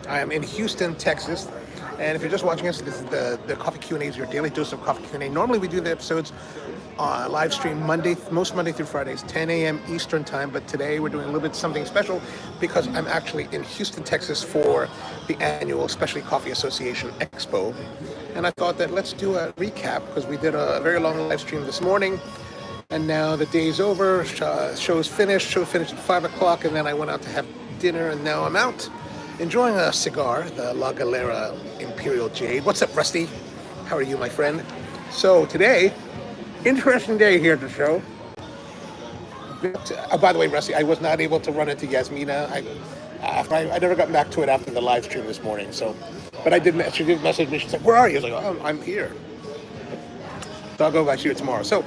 I am in Houston, Texas. And if you're just watching us, this is the Coffee Q&A is your daily dose of coffee Q&A. Normally we do the episodes live stream most Monday through Fridays, 10 a.m. Eastern time. But today we're doing a little bit something special because I'm actually in Houston, Texas for the annual Specialty Coffee Association Expo. And I thought that let's do a recap because we did a very long live stream this morning. And now the day's over, show's finished. Show finished at 5 o'clock, and then I went out to have dinner, and now I'm out enjoying a cigar, the La Galera Imperial Jade. What's up, Rusty? How are you, my friend? So today, interesting day here at the show. By the way, Rusty, I was not able to run into Yasmina. I never got back to it after the live stream this morning. So, but she did message me. She's like, "Where are you?" I was like, "Oh, I'm here." So I'll go back to you tomorrow. So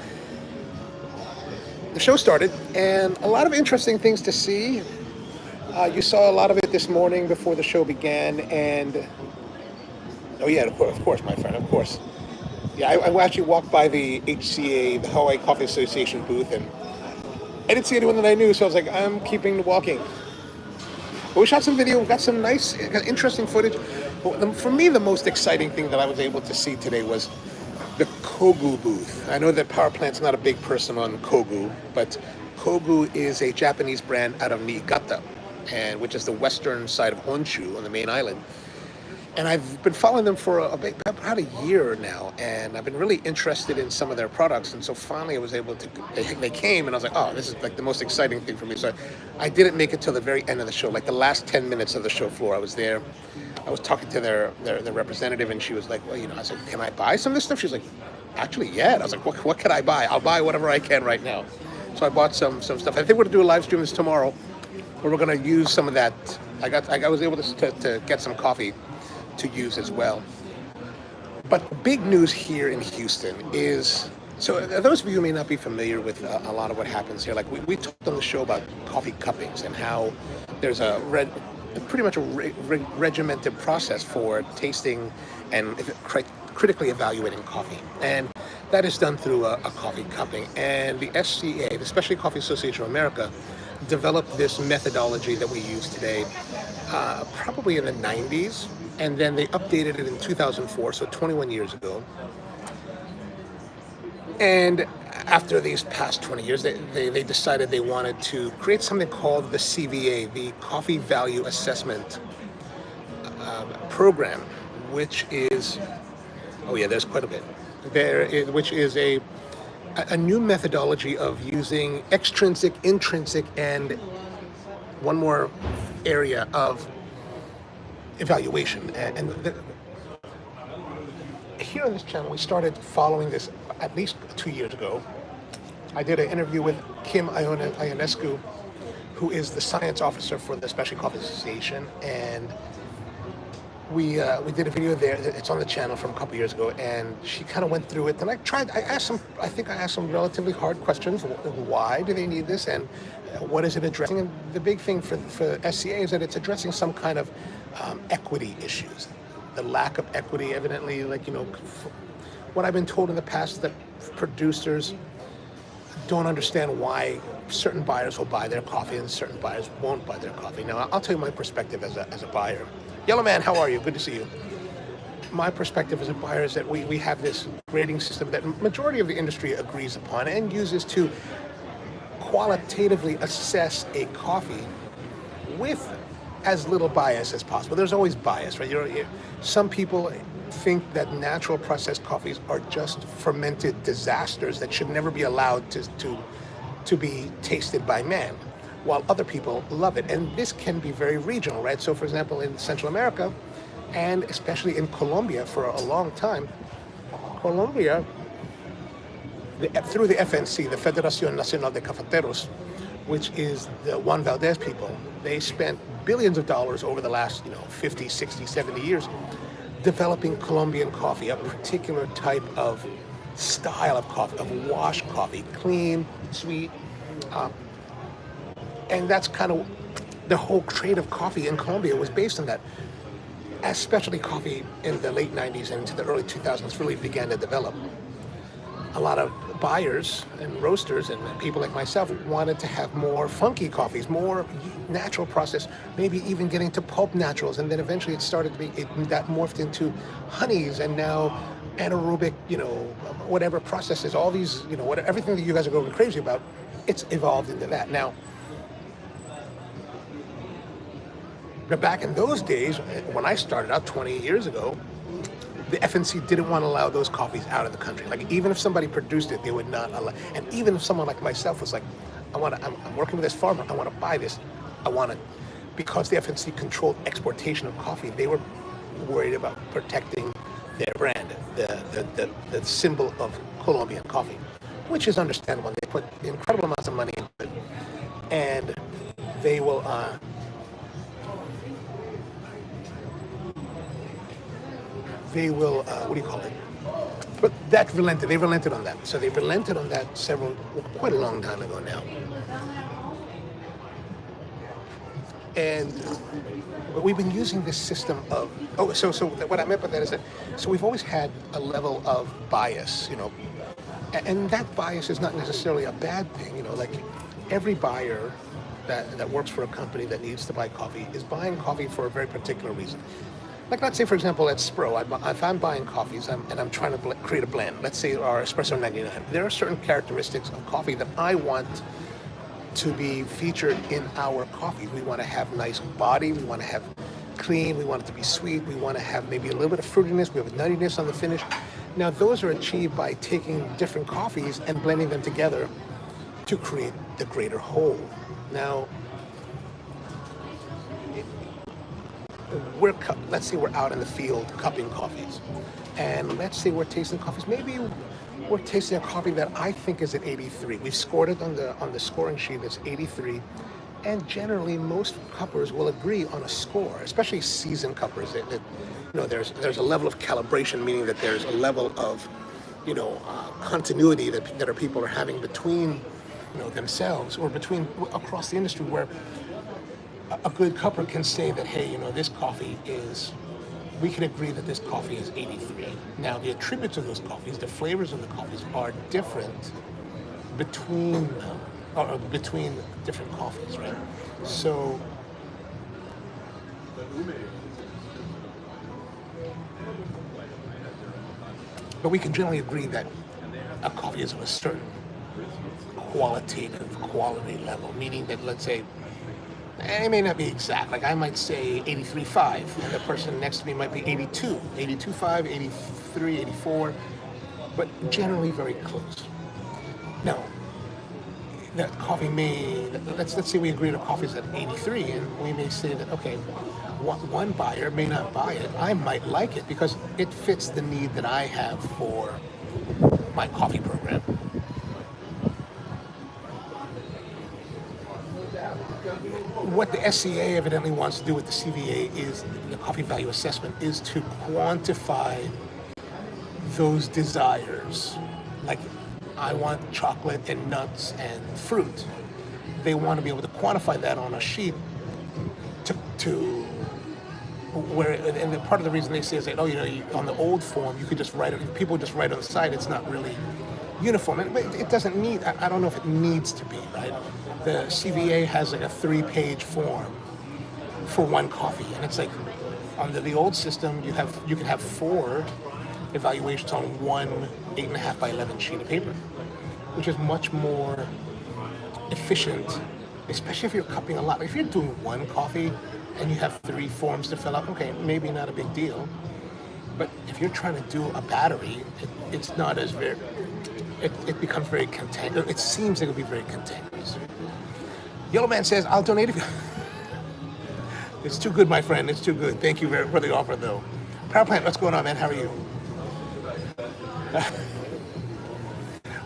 the show started, and a lot of interesting things to see. You saw a lot of it this morning before the show began, and oh yeah, of course, my friend, of course. Yeah, I actually walked by the HCA, the Hawaii Coffee Association booth, and I didn't see anyone that I knew, so I was like, I'm keeping walking. But we shot some video, we got some nice, interesting footage. But for me, the most exciting thing that I was able to see today was the Kogu booth. I know that Power Plant's not a big person on Kogu, but Kogu is a Japanese brand out of Niigata, which is the western side of Honshu on the main island. And I've been following them for about a year now, and I've been really interested in some of their products. And so finally I was able to, they came, and I was like, oh, this is like the most exciting thing for me. So I didn't make it till the very end of the show, like the last 10 minutes of the show floor. I was there. I was talking to their representative, and she was like, well, I said, can I buy some of this stuff? She's like, actually, yeah. And I was like, what can I buy? I'll buy whatever I can right now. So I bought some stuff. I think we're gonna do a live stream this tomorrow, where we're gonna use some of that. I was able to get some coffee to use as well. But the big news here in Houston is, so those of you who may not be familiar with a lot of what happens here, like we talked on the show about coffee cuppings and how there's pretty much a regimented process for tasting and critically evaluating coffee. And that is done through a coffee cupping. And the SCA, the Specialty Coffee Association of America, developed this methodology that we use today probably in the 90s. And then they updated it in 2004, so 21 years ago. And after these past 20 years, they decided they wanted to create something called the CVA, the Coffee Value Assessment Program, which is, oh yeah, there's quite a bit. Which is a new methodology of using extrinsic, intrinsic, and one more area of evaluation. And here on this channel, we started following this at least 2 years ago. I did an interview with Kim Ionescu, who is the science officer for the Specialty Coffee Association, and we did a video there. It's on the channel from a couple years ago, and she kind of went through it. And I asked some relatively hard questions. Why do they need this, and what is it addressing? And the big thing for SCA is that it's addressing some kind of equity issues. The lack of equity, evidently, what I've been told in the past is that producers don't understand why certain buyers will buy their coffee and certain buyers won't buy their coffee. Now, I'll tell you my perspective as a buyer. Yellow Man, how are you? Good to see you. My perspective as a buyer is that we have this grading system that majority of the industry agrees upon and uses to qualitatively assess a coffee with as little bias as possible. There's always bias, right? Some people think that natural processed coffees are just fermented disasters that should never be allowed to be tasted by man, while other people love it. And this can be very regional, right? So for example, in Central America, and especially in Colombia for a long time, Colombia, through the FNC, the Federación Nacional de Cafeteros, which is the Juan Valdez people, they spent billions of dollars over the last 50, 60, 70 years developing Colombian coffee, a particular type of style of coffee, of wash coffee, clean, sweet, and that's kind of the whole trade of coffee in Colombia was based on that. As specialty coffee in the late 90s and into the early 2000s really began to develop, a lot of buyers and roasters and people like myself wanted to have more funky coffees, more natural process, maybe even getting to pulp naturals, and then eventually it started to be that morphed into honeys, and now anaerobic, whatever processes, all these, everything that you guys are going crazy about, it's evolved into that now. But back in those days, when I started out 20 years ago, the FNC didn't want to allow those coffees out of the country. Like, even if somebody produced it, they would not allow. And even if someone like myself was like, I'm working with this farmer, I want to buy this, because the FNC controlled exportation of coffee, they were worried about protecting their brand, the symbol of Colombian coffee, which is understandable. They put incredible amounts of money into it, and they will. What do you call it? But that relented. They relented on that. So they relented on that quite a long time ago now. But we've been using this system of, so what I meant by that is that, so we've always had a level of bias, and that bias is not necessarily a bad thing, like every buyer that works for a company that needs to buy coffee is buying coffee for a very particular reason. Like, let's say, for example, at Spro, if I'm buying coffees and I'm trying to create a blend, let's say our Espresso 99, there are certain characteristics of coffee that I want to be featured in our coffee. We want to have nice body, we want to have clean, we want it to be sweet, we want to have maybe a little bit of fruitiness, we have a nuttiness on the finish. Now, those are achieved by taking different coffees and blending them together to create the greater whole. Now, let's say we're out in the field cupping coffees, and let's say we're tasting coffees. Maybe we're tasting a coffee that I think is an 83. We've scored it on the scoring sheet as 83, and generally most cuppers will agree on a score, especially seasoned cuppers. There's a level of calibration, meaning that there's a level of continuity that our people are having between themselves or across the industry, where a good cupper can say that, hey, this coffee we can agree that this coffee is 83. Now, the attributes of those coffees, the flavors of the coffees are different between different coffees, right? So, but we can generally agree that a coffee is of a certain quality level, meaning that, let's say, and it may not be exact. Like, I might say 83.5, and the person next to me might be 82, 82.5, 83, 84, but generally very close. Now, that coffee let's say we agree that coffee is at 83, and we may say that, okay, one buyer may not buy it. I might like it because it fits the need that I have for my coffee program. What the SCA evidently wants to do with the CVA is the coffee value assessment is to quantify those desires. Like, I want chocolate and nuts and fruit. They want to be able to quantify that on a sheet and part of the reason they say is that, on the old form, you could just write it, people just write on the side, it's not really uniform. But it doesn't need, I don't know if it needs to be, right? The CVA has like a 3-page form for one coffee, and it's like, under the old system, you can have 4 evaluations on one 8.5 by 11 sheet of paper, which is much more efficient, especially if you're cupping a lot. If you're doing one coffee and you have 3 forms to fill out, okay, maybe not a big deal. But if you're trying to do a battery, it's not as very, it becomes very cantankerous. It seems like it would be very cantankerous. Yellow Man says, I'll donate if you... It's too good, my friend. It's too good. Thank you for the offer, though. Power Plant, what's going on, man? How are you?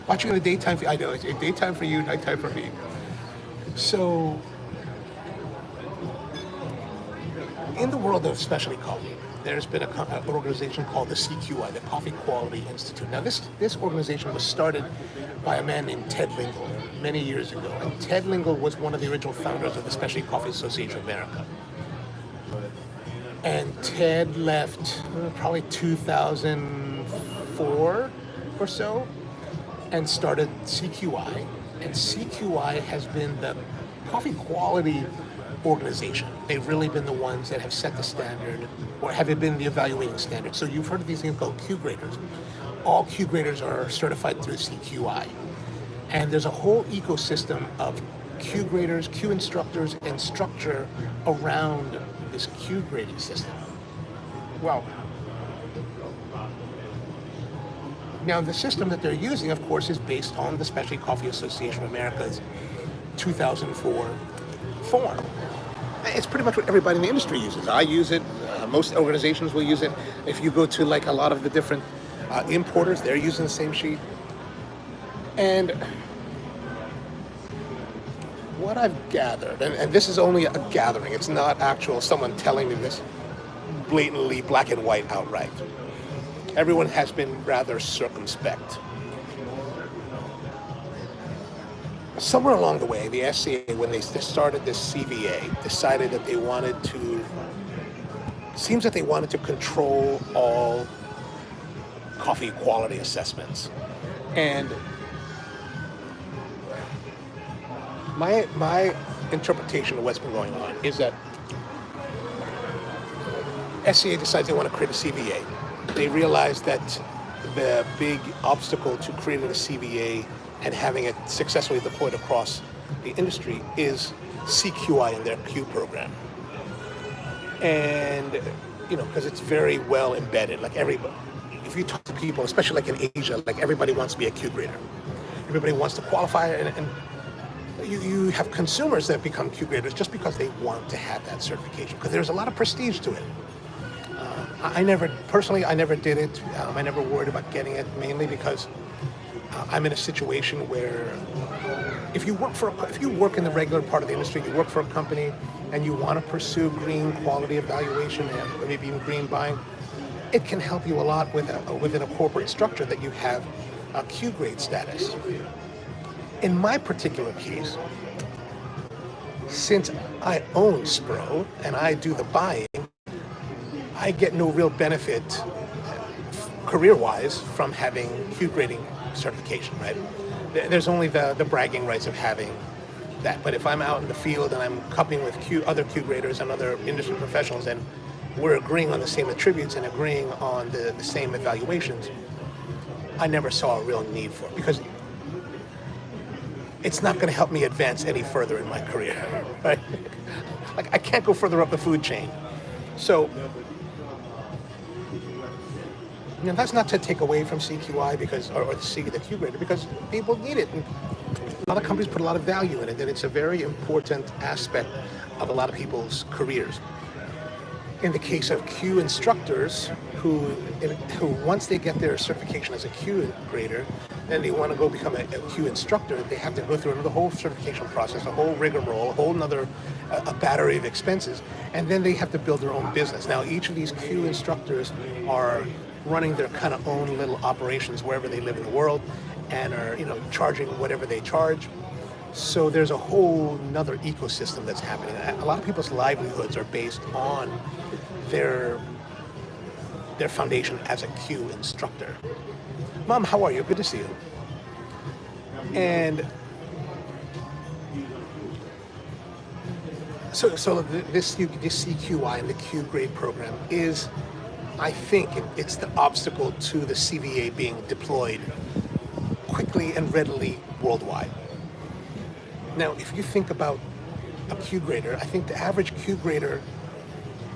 Watching in the daytime, I know, it's daytime for you, nighttime for me. So, in the world of specialty coffee, there's been an organization called the CQA, the Coffee Quality Institute. Now, this organization was started by a man named Ted Lingle many years ago. And Ted Lingle was one of the original founders of the Specialty Coffee Association of America. And Ted left probably 2004 or so. and started CQI. And CQI has been the coffee quality organization. They've really been the ones that have set the standard, or have been the evaluating standard. So you've heard of these things called Q graders. All Q graders are certified through CQI. And there's a whole ecosystem of Q graders, Q instructors, and structure around this Q grading system. Well, now the system that they're using, of course, is based on the Specialty Coffee Association of America's 2004 form. It's pretty much what everybody in the industry uses. I use it. Most organizations will use it. If you go to like a lot of the different importers, they're using the same sheet. And what I've gathered, and this is only a gathering, it's not actual someone telling me this blatantly black and white outright. Everyone has been rather circumspect. Somewhere along the way, the SCA, when they started this CVA, decided that they wanted to, seems that they wanted to control all coffee quality assessments. And my interpretation of what's been going on is that SCA decides they want to create a CVA. They realize that the big obstacle to creating a CVA and having it successfully deployed across the industry is CQI and their Q program. And, you know, because it's very well embedded. Like everybody, if you talk to people, especially like in Asia, like everybody wants to be a Q grader. Everybody wants to qualify, and you have consumers that become Q graders just because they want to have that certification, because there's a lot of prestige to it. I never did it. I never worried about getting it, mainly because I'm in a situation where if you work in the regular part of the industry, you work for a company and you want to pursue green quality evaluation and maybe even green buying, it can help you a lot within a corporate structure that you have a Q grade status. In my particular case, since I own Spro and I do the buying, I get no real benefit career-wise from having Q grading certification, right? There's only the bragging rights of having that. But if I'm out in the field and I'm cupping with other Q graders and other industry professionals, and we're agreeing on the same attributes and agreeing on the same evaluations, I never saw a real need for it, because it's not going to help me advance any further in my career, right? Like, I can't go further up the food chain. So, you know, that's not to take away from CQI or the Q grader, because people need it. And a lot of companies put a lot of value in it, and it's a very important aspect of a lot of people's careers. In the case of Q instructors, who once they get their certification as a Q grader, then they want to go become a Q instructor, they have to go through another whole certification process, a whole rigmarole, a whole nother a battery of expenses, and then they have to build their own business. Now, each of these Q instructors are running their kind of own little operations wherever they live in the world, and are, you know, charging whatever they charge. So there's a whole nother ecosystem that's happening. A lot of people's livelihoods are based on their foundation as a Q instructor. Mom, how are you? Good to see you. And so this CQI and the Q grade program is, I think it's the obstacle to the CVA being deployed quickly and readily worldwide. Now, if you think about a Q grader, I think the average Q grader,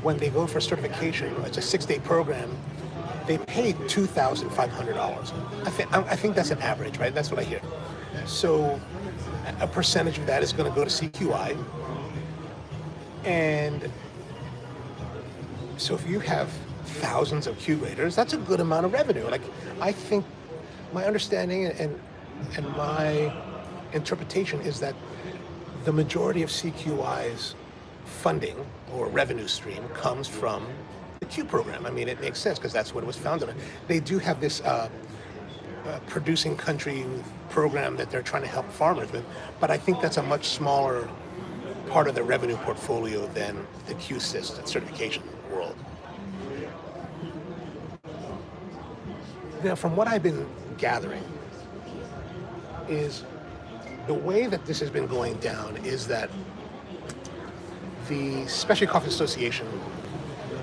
when they go for certification, it's a 6-day program, they pay $2,500. I think that's an average, right? That's what I hear. So a percentage of that is going to go to CQI. And so if you have thousands of Q graders, that's a good amount of revenue. Like, I think my understanding and my interpretation is that the majority of CQI's funding or revenue stream comes from the Q program. I mean, it makes sense because that's what it was founded on. They do have this producing country program that they're trying to help farmers with, but I think that's a much smaller part of the revenue portfolio than the Q certification world. Now, from what I've been gathering, is the way that this has been going down is that the Specialty Coffee Association,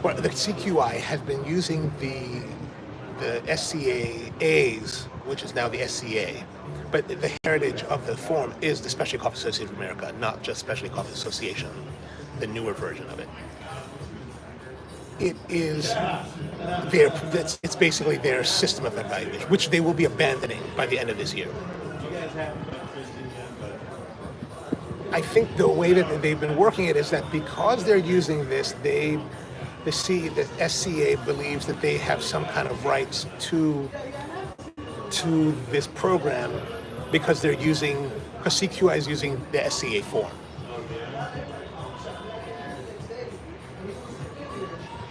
or the CQI, has been using the SCA's, which is now the SCA, but the heritage of the form is the Specialty Coffee Association of America, not just Specialty Coffee Association, the newer version of it. It is it's basically their system of evaluation, which they will be abandoning by the end of this year. I think the way that they've been working it is that because they're using this, the SCA believes that they have some kind of rights to this program because CQI is using the SCA form.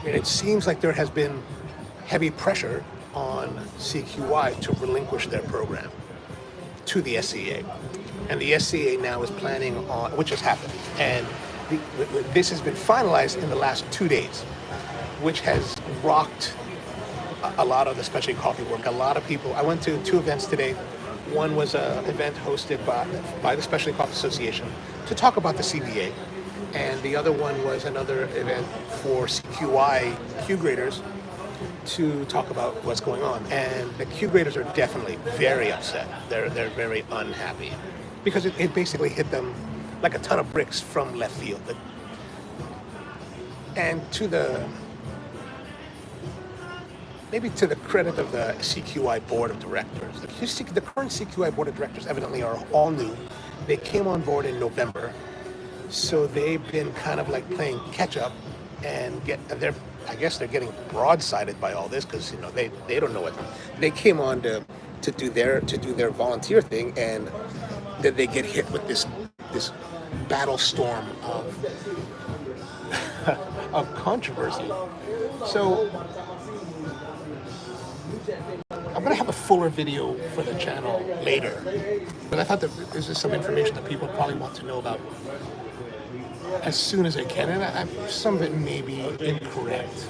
And it seems like there has been heavy pressure on CQI to relinquish their program to the SCA. And the SCA now is planning on, which has happened, and this has been finalized in the last 2 days, which has rocked a lot of the specialty coffee work. A lot of people, I went to 2 events today. One was an event hosted by the Specialty Coffee Association to talk about the CBA. And the other one was another event for CQI Q graders to talk about what's going on. And the Q graders are definitely very upset. They're very unhappy because it basically hit them like a ton of bricks from left field. And maybe to the credit of the CQI board of directors, the current CQI board of directors evidently are all new. They came on board in November. So they've been kind of like playing catch up, and I guess they're getting broadsided by all this because they don't know what they came on to do their volunteer thing, and then they get hit with this battle storm of controversy. So I'm gonna have a fuller video for the channel later, but I thought that this is some information that people probably want to know about as soon as I can, and some of it may be incorrect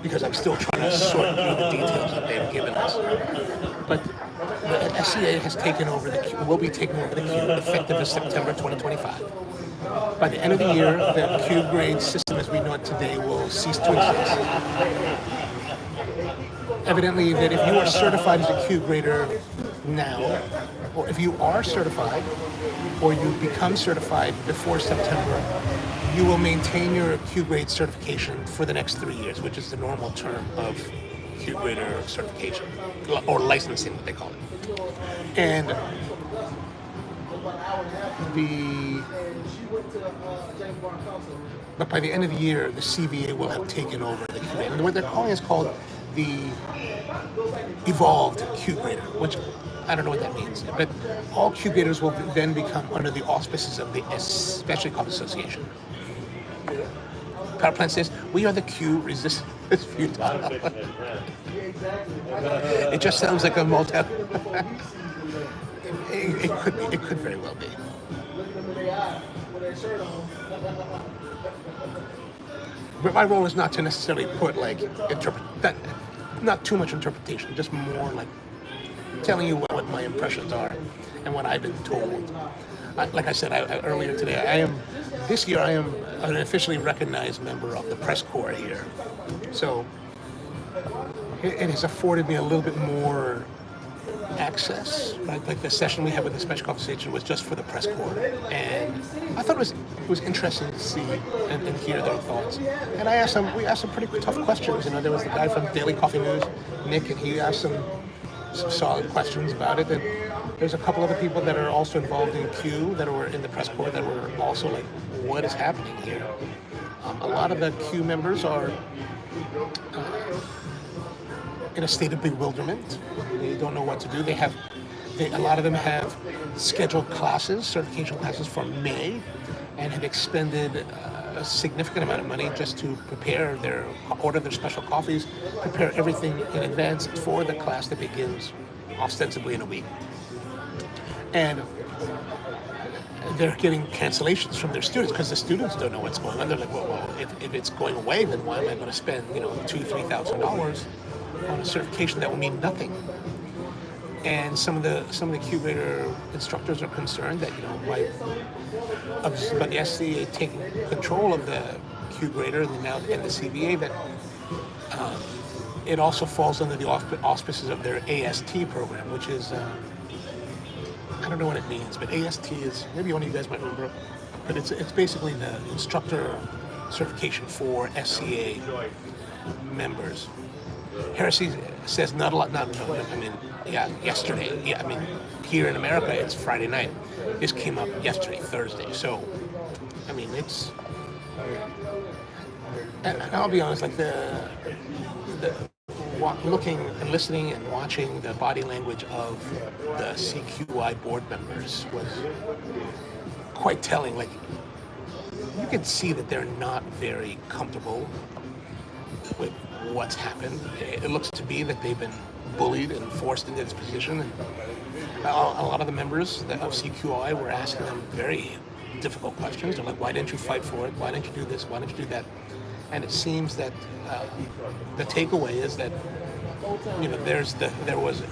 because I'm still trying to sort through the details that they've given us. But the SCA has taken over will be taking over the Q effective in September 2025. By the end of the year, the Q grade system as we know it today will cease to exist. Evidently, that if you are certified as a Q grader now, or if you are certified, or you become certified before September, you will maintain your Q grade certification for the next 3 years, which is the normal term of Q grader certification, or licensing, what they call it. And but by the end of the year, the CVA will have taken over the Q grade. And what they're calling is called the evolved Q grader, which I don't know what that means, but all Q graders will then become under the auspices of the Specialty Coffee Association. Power plant says, we are the Q resistance futile. It just sounds like a multi. It could very well be. But my role is not to necessarily put not too much interpretation, just more like telling you what my impressions are and what I've been told. Like I said earlier today, this year I am an officially recognized member of the press corps here. So it has afforded me a little bit more access, right? Like the session we had with the Special Coffee Association was just for the press corps, and I thought it was interesting to see and hear their thoughts. And we asked some pretty tough questions. There was the guy from Daily Coffee News, Nick, and he asked some solid questions about it. And there's a couple other people that are also involved in Q that were in the press corps that were also like, what is happening here? A lot of the Q members are in a state of bewilderment. They don't know what to do. A lot of them have scheduled classes, certification classes for May, and have expended a significant amount of money just to order their special coffees, prepare everything in advance for the class that begins ostensibly in a week. And they're getting cancellations from their students because the students don't know what's going on. They're like, well, if it's going away, then why am I going to spend $2,000-3,000 on a certification that will mean nothing? And some of the Q grader instructors are concerned that but the SCA taking control of the Q grader and the CVA, that it also falls under the auspices of their AST program, which is I don't know what it means, but AST is, maybe one of you guys might remember, but it's basically the instructor certification for SCA members. Heresy says not a lot. Yesterday. Yeah, here in America it's Friday night. This came up yesterday, Thursday. So, it's. And I'll be honest, like looking and listening and watching the body language of the CQI board members was quite telling. Like, you can see that they're not very comfortable with what's happened. It looks to be that they've been bullied and forced into this position. And a lot of the members of CQI were asking them very difficult questions. They're like, why didn't you fight for it? Why didn't you do this? Why didn't you do that? And it seems that the takeaway is that there was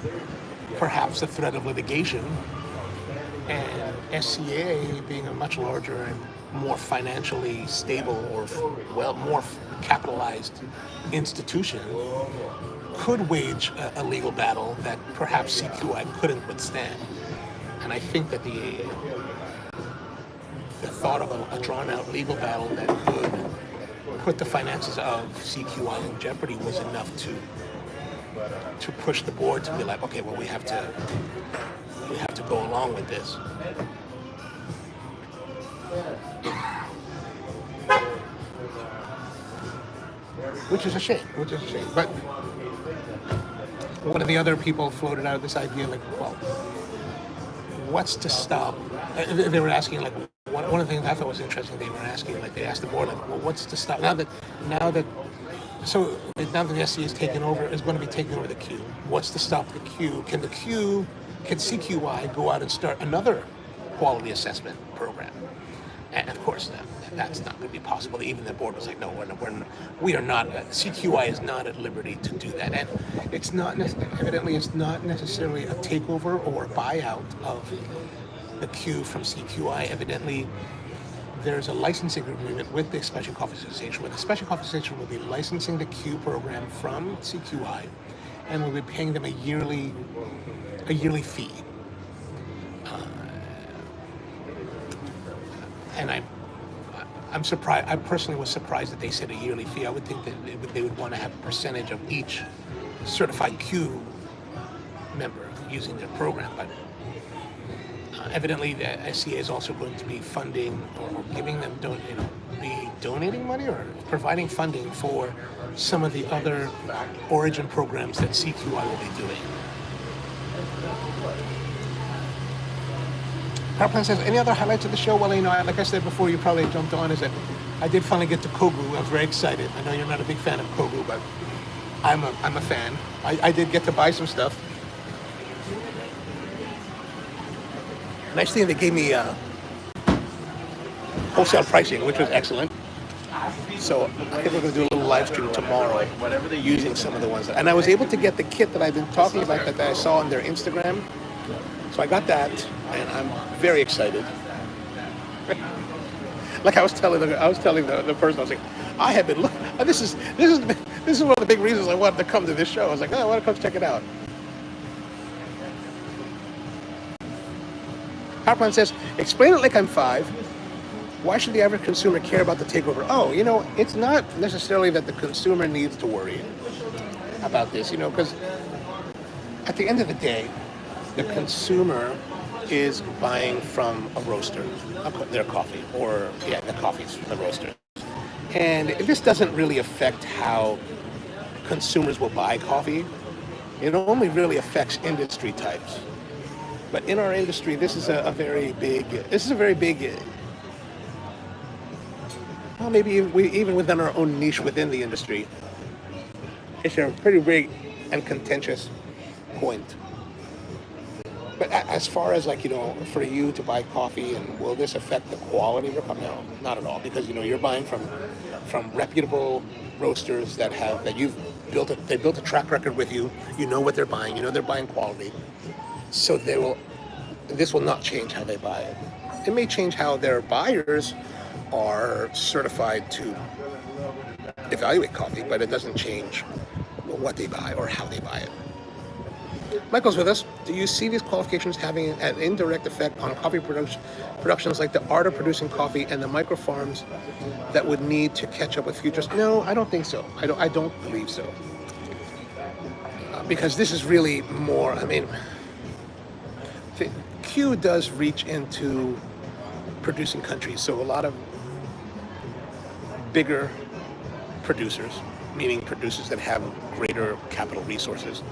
perhaps a threat of litigation, and SCA, being a much larger and more financially stable or more capitalized institution, could wage a legal battle that perhaps CQI couldn't withstand. And I think that the thought of a drawn-out legal battle that could put the finances of CQI in jeopardy was enough to push the board to be like, okay, well, we have to go along with this. Which is a shame. But one of the other people floated out this idea, like, well, what's to stop? They were asking, like, one of the things I thought was interesting. They were asking, like, they asked the board, like, well, what's to stop now that the SCA is taking over, is going to be taking over the Q. What's to stop the Q? Can CQI go out and start another quality assessment program? And of course, that's not going to be possible. Even the board was like, no, we are not. CQI is not at liberty to do that, and it's not evidently it's not necessarily a takeover or a buyout of the Q from CQI. Evidently, there's a licensing agreement with the Special Coffee Association, where the Special Coffee Association will be licensing the Q program from CQI, and will be paying them a yearly fee. And I'm surprised. I personally was surprised that they said a yearly fee. I would think that they would want to have a percentage of each certified Q member using their program. But evidently, the SCA is also going to be funding or giving them, be donating money or providing funding for some of the other origin programs that CQI will be doing. Power Plant says, any other highlights of the show? Well, like I said before, you probably jumped on, is that I did finally get to Kogu. I was very excited. I know you're not a big fan of Kogu, but I'm a fan. I did get to buy some stuff. Nice thing, they gave me wholesale pricing, which was excellent. So I think we're going to do a little live stream tomorrow using some of the ones. And I was able to get the kit that I've been talking about that I saw on their Instagram. So I got that, and I'm very excited. Like I was telling the person, I was like, I have been looking. This is one of the big reasons I wanted to come to this show. I was like, I want to come check it out. Powerplant says, explain it like I'm 5. Why should the average consumer care about the takeover? Oh, it's not necessarily that the consumer needs to worry about this, because at the end of the day, the consumer is buying from a roaster, their coffee, the coffee's from the roaster. And this doesn't really affect how consumers will buy coffee. It only really affects industry types. But in our industry, this is a very big, well, maybe even within our own niche within the industry, it's a pretty big and contentious point. But as far as like, for you to buy coffee, and will this affect the quality of your coffee? No, not at all, because you're buying from reputable roasters that you've they built a track record with you. You know what they're buying. You know they're buying quality. So this will not change how they buy it. It may change how their buyers are certified to evaluate coffee, but it doesn't change what they buy or how they buy it. Michael's with us. Do you see these qualifications having an indirect effect on coffee productions like the art of producing coffee and the micro farms that would need to catch up with futures? No, I don't think so. I don't believe so. Because this is really more, Q does reach into producing countries. So a lot of bigger producers, meaning producers that have greater capital resources,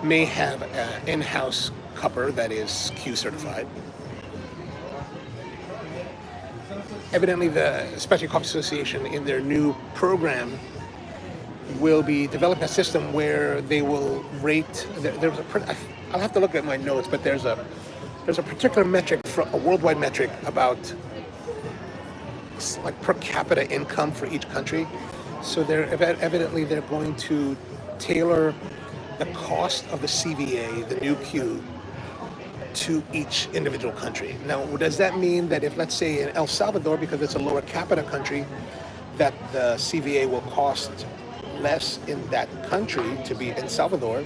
may have an in-house cupper that is Q certified. Evidently, the Specialty Coffee Association, in their new program, will be developing a system where they will rate. I'll have to look at my notes, but there's a particular metric, a worldwide metric about like per capita income for each country. So evidently they're going to tailor the cost of the CVA, the new Q, to each individual country. Now, does that mean that if, let's say, in El Salvador, because it's a lower capita country, that the CVA will cost less in that country to be in Salvador?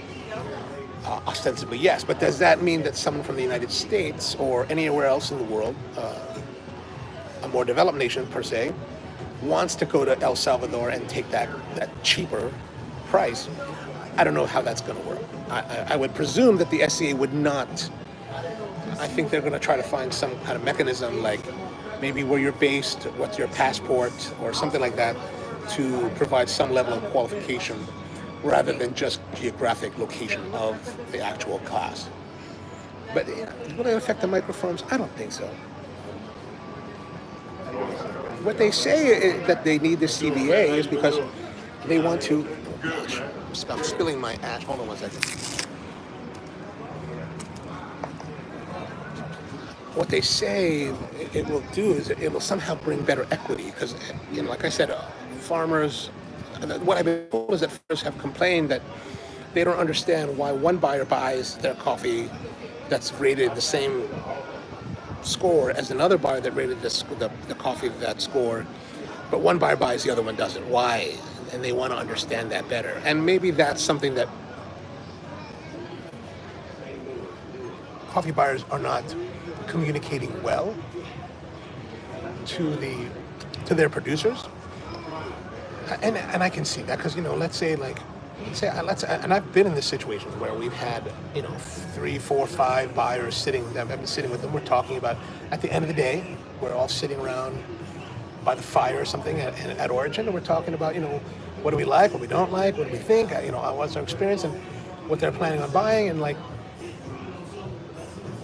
Ostensibly, yes. But does that mean that someone from the United States or anywhere else in the world, a more developed nation per se, wants to go to El Salvador and take that cheaper price? I don't know how that's going to work. I would presume that the SCA would not. I think they're going to try to find some kind of mechanism, like maybe where you're based, what's your passport, or something like that, to provide some level of qualification rather than just geographic location of the actual class. But will it affect the microfarms? I don't think so. What they say is that they need the CVA is because they want to. I'm spilling my ash. Hold on one second. What they say it will do is it will somehow bring better equity because, like I said, farmers. What I've been told is that farmers have complained that they don't understand why one buyer buys their coffee that's rated the same score as another buyer that rated the coffee that score, but one buyer buys, the other one doesn't. Why? And they want to understand that better. And maybe that's something that coffee buyers are not communicating well to their producers. And I can see that because, let's say, and I've been in this situation where we've had, 3, 4, 5 buyers I've been sitting with them. We're talking about, at the end of the day, we're all sitting around by the fire or something at Origin, and we're talking about, what do we like, what we don't like, what do we think, what's our experience, and what they're planning on buying, and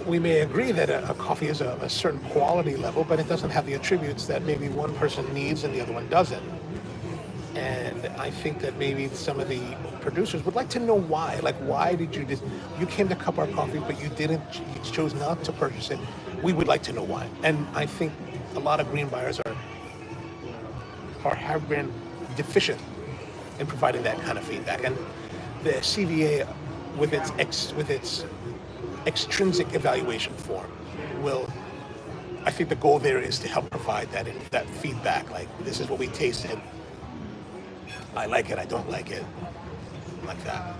we may agree that a coffee is a certain quality level, but it doesn't have the attributes that maybe one person needs and the other one doesn't. And I think that maybe some of the producers would like to know why. Like, why did you came to cup our coffee, but you chose not to purchase it? We would like to know why. And I think a lot of green buyers have been deficient in providing that kind of feedback. And the CVA, with its extrinsic evaluation form, I think the goal there is to help provide that feedback. Like, this is what we tasted. I like it, I don't like it, like that.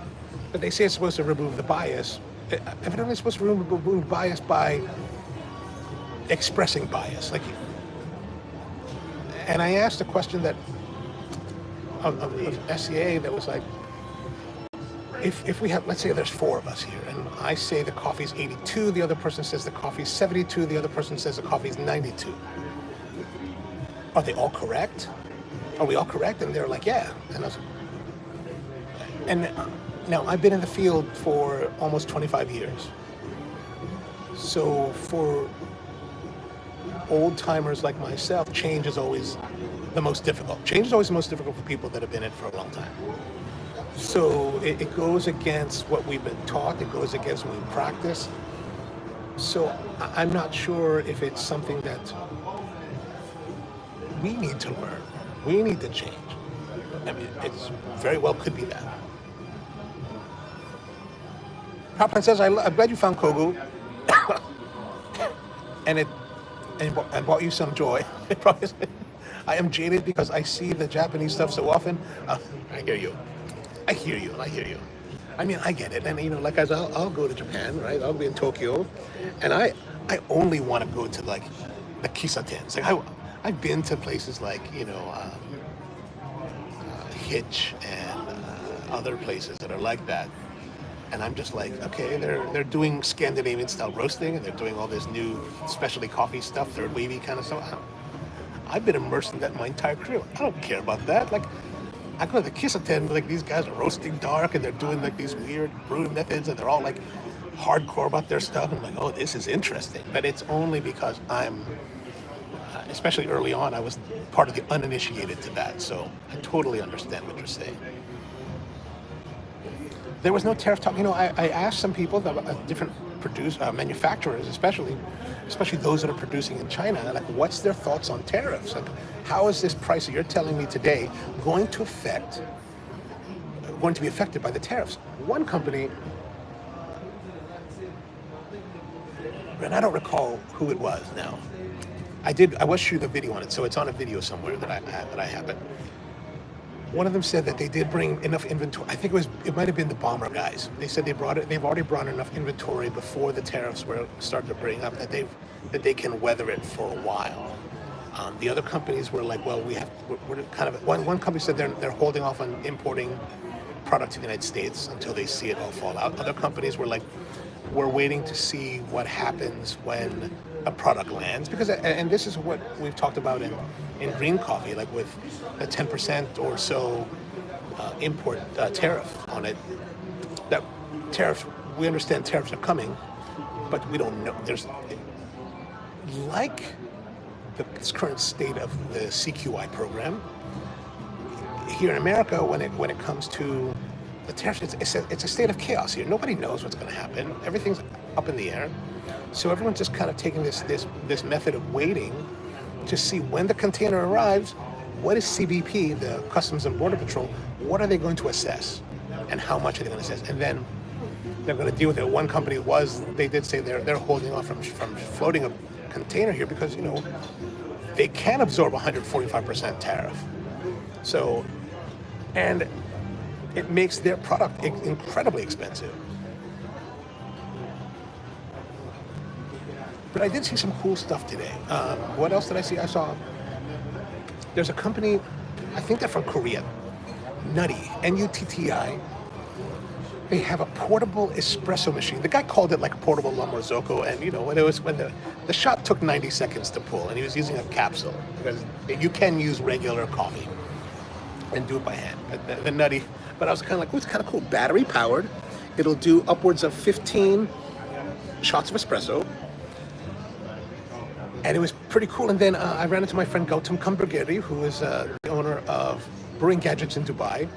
But they say it's supposed to remove the bias. Evidently it's supposed to remove bias by expressing bias. And I asked a question that of SCA that was like, if we have, let's say there's 4 of us here, and I say the coffee's 82, the other person says the coffee's 72, the other person says the coffee's 92. Are they all correct? Are we all correct? And they're like, yeah. And I was like, and now I've been in the field for almost 25 years. So for old timers like myself, change is always the most difficult. Change is always the most difficult for people that have been in it for a long time. So it goes against what we've been taught. It goes against what we practice. So I'm not sure if it's something that we need to learn. We need to change. I mean, it's very well could be that. Papa says, I'm glad you found Kogu, and I brought you some joy. It probably I am jaded because I see the Japanese stuff so often. I hear you. I hear you. I hear you. I mean, I get it. And, like I'll go to Japan, right? I'll be in Tokyo. And I only want to go to, like, the kisatens. Like, I've been to places like, Hitch and other places that are like that. And I'm just like, okay, they're doing Scandinavian style roasting, and they're doing all this new specialty coffee stuff, third wavy kind of stuff. I've been immersed in that my entire career. I don't care about that. Like, I go to the Kisaten, like, these guys are roasting dark, and they're doing like these weird brewing methods, and they're all like hardcore about their stuff. And I'm like, oh, this is interesting. But it's only because I'm, especially early on, I was part of the uninitiated to that. So I totally understand what you're saying. There was no tariff talk. I asked some people, different manufacturers, especially those that are producing in China, like, what's their thoughts on tariffs? Like, how is this price that you're telling me today going to be affected by the tariffs? One company, and I don't recall who it was now. I was shooting a video on it, so it's on a video somewhere that I have it. One of them said that they did bring enough inventory. I think it might have been the bomber guys. They said they've already brought enough inventory before the tariffs were starting to bring up that they can weather it for a while. The other companies were like, well, we're kind of, one company said they're holding off on importing product to the United States until they see it all fall out. Other companies were like, we're waiting to see what happens when a product lands, because, and this is what we've talked about in green coffee, like with a 10% or so import tariff on it. That tariffs, we understand tariffs are coming, but we don't know. There's, like, the current state of the CQI program here in America, when it comes to the tariffs, it's a state of chaos here. Nobody knows what's going to happen. Everything's up in the air. So everyone's just kind of taking this method of waiting to see when the container arrives, what is CBP, the Customs and Border Patrol, what are they going to assess, and how much are they going to assess? And then they're going to deal with it. One company they did say they're holding off from floating a container here because, they can absorb 145% tariff. So, and it makes their product incredibly expensive. But I did see some cool stuff today. What else did I see? I saw there's a company, I think they're from Korea, Nutty, N-U-T-T-I. They have a portable espresso machine. The guy called it like a portable Lamborghini, and when the shot took 90 seconds to pull, and he was using a capsule because you can use regular coffee and do it by hand. The Nutty, but I was kind of like, oh, it's kind of cool. Battery powered. It'll do upwards of 15 shots of espresso. And it was pretty cool. And then I ran into my friend Gautam Kambergeri, who is the owner of Brewing Gadgets in Dubai.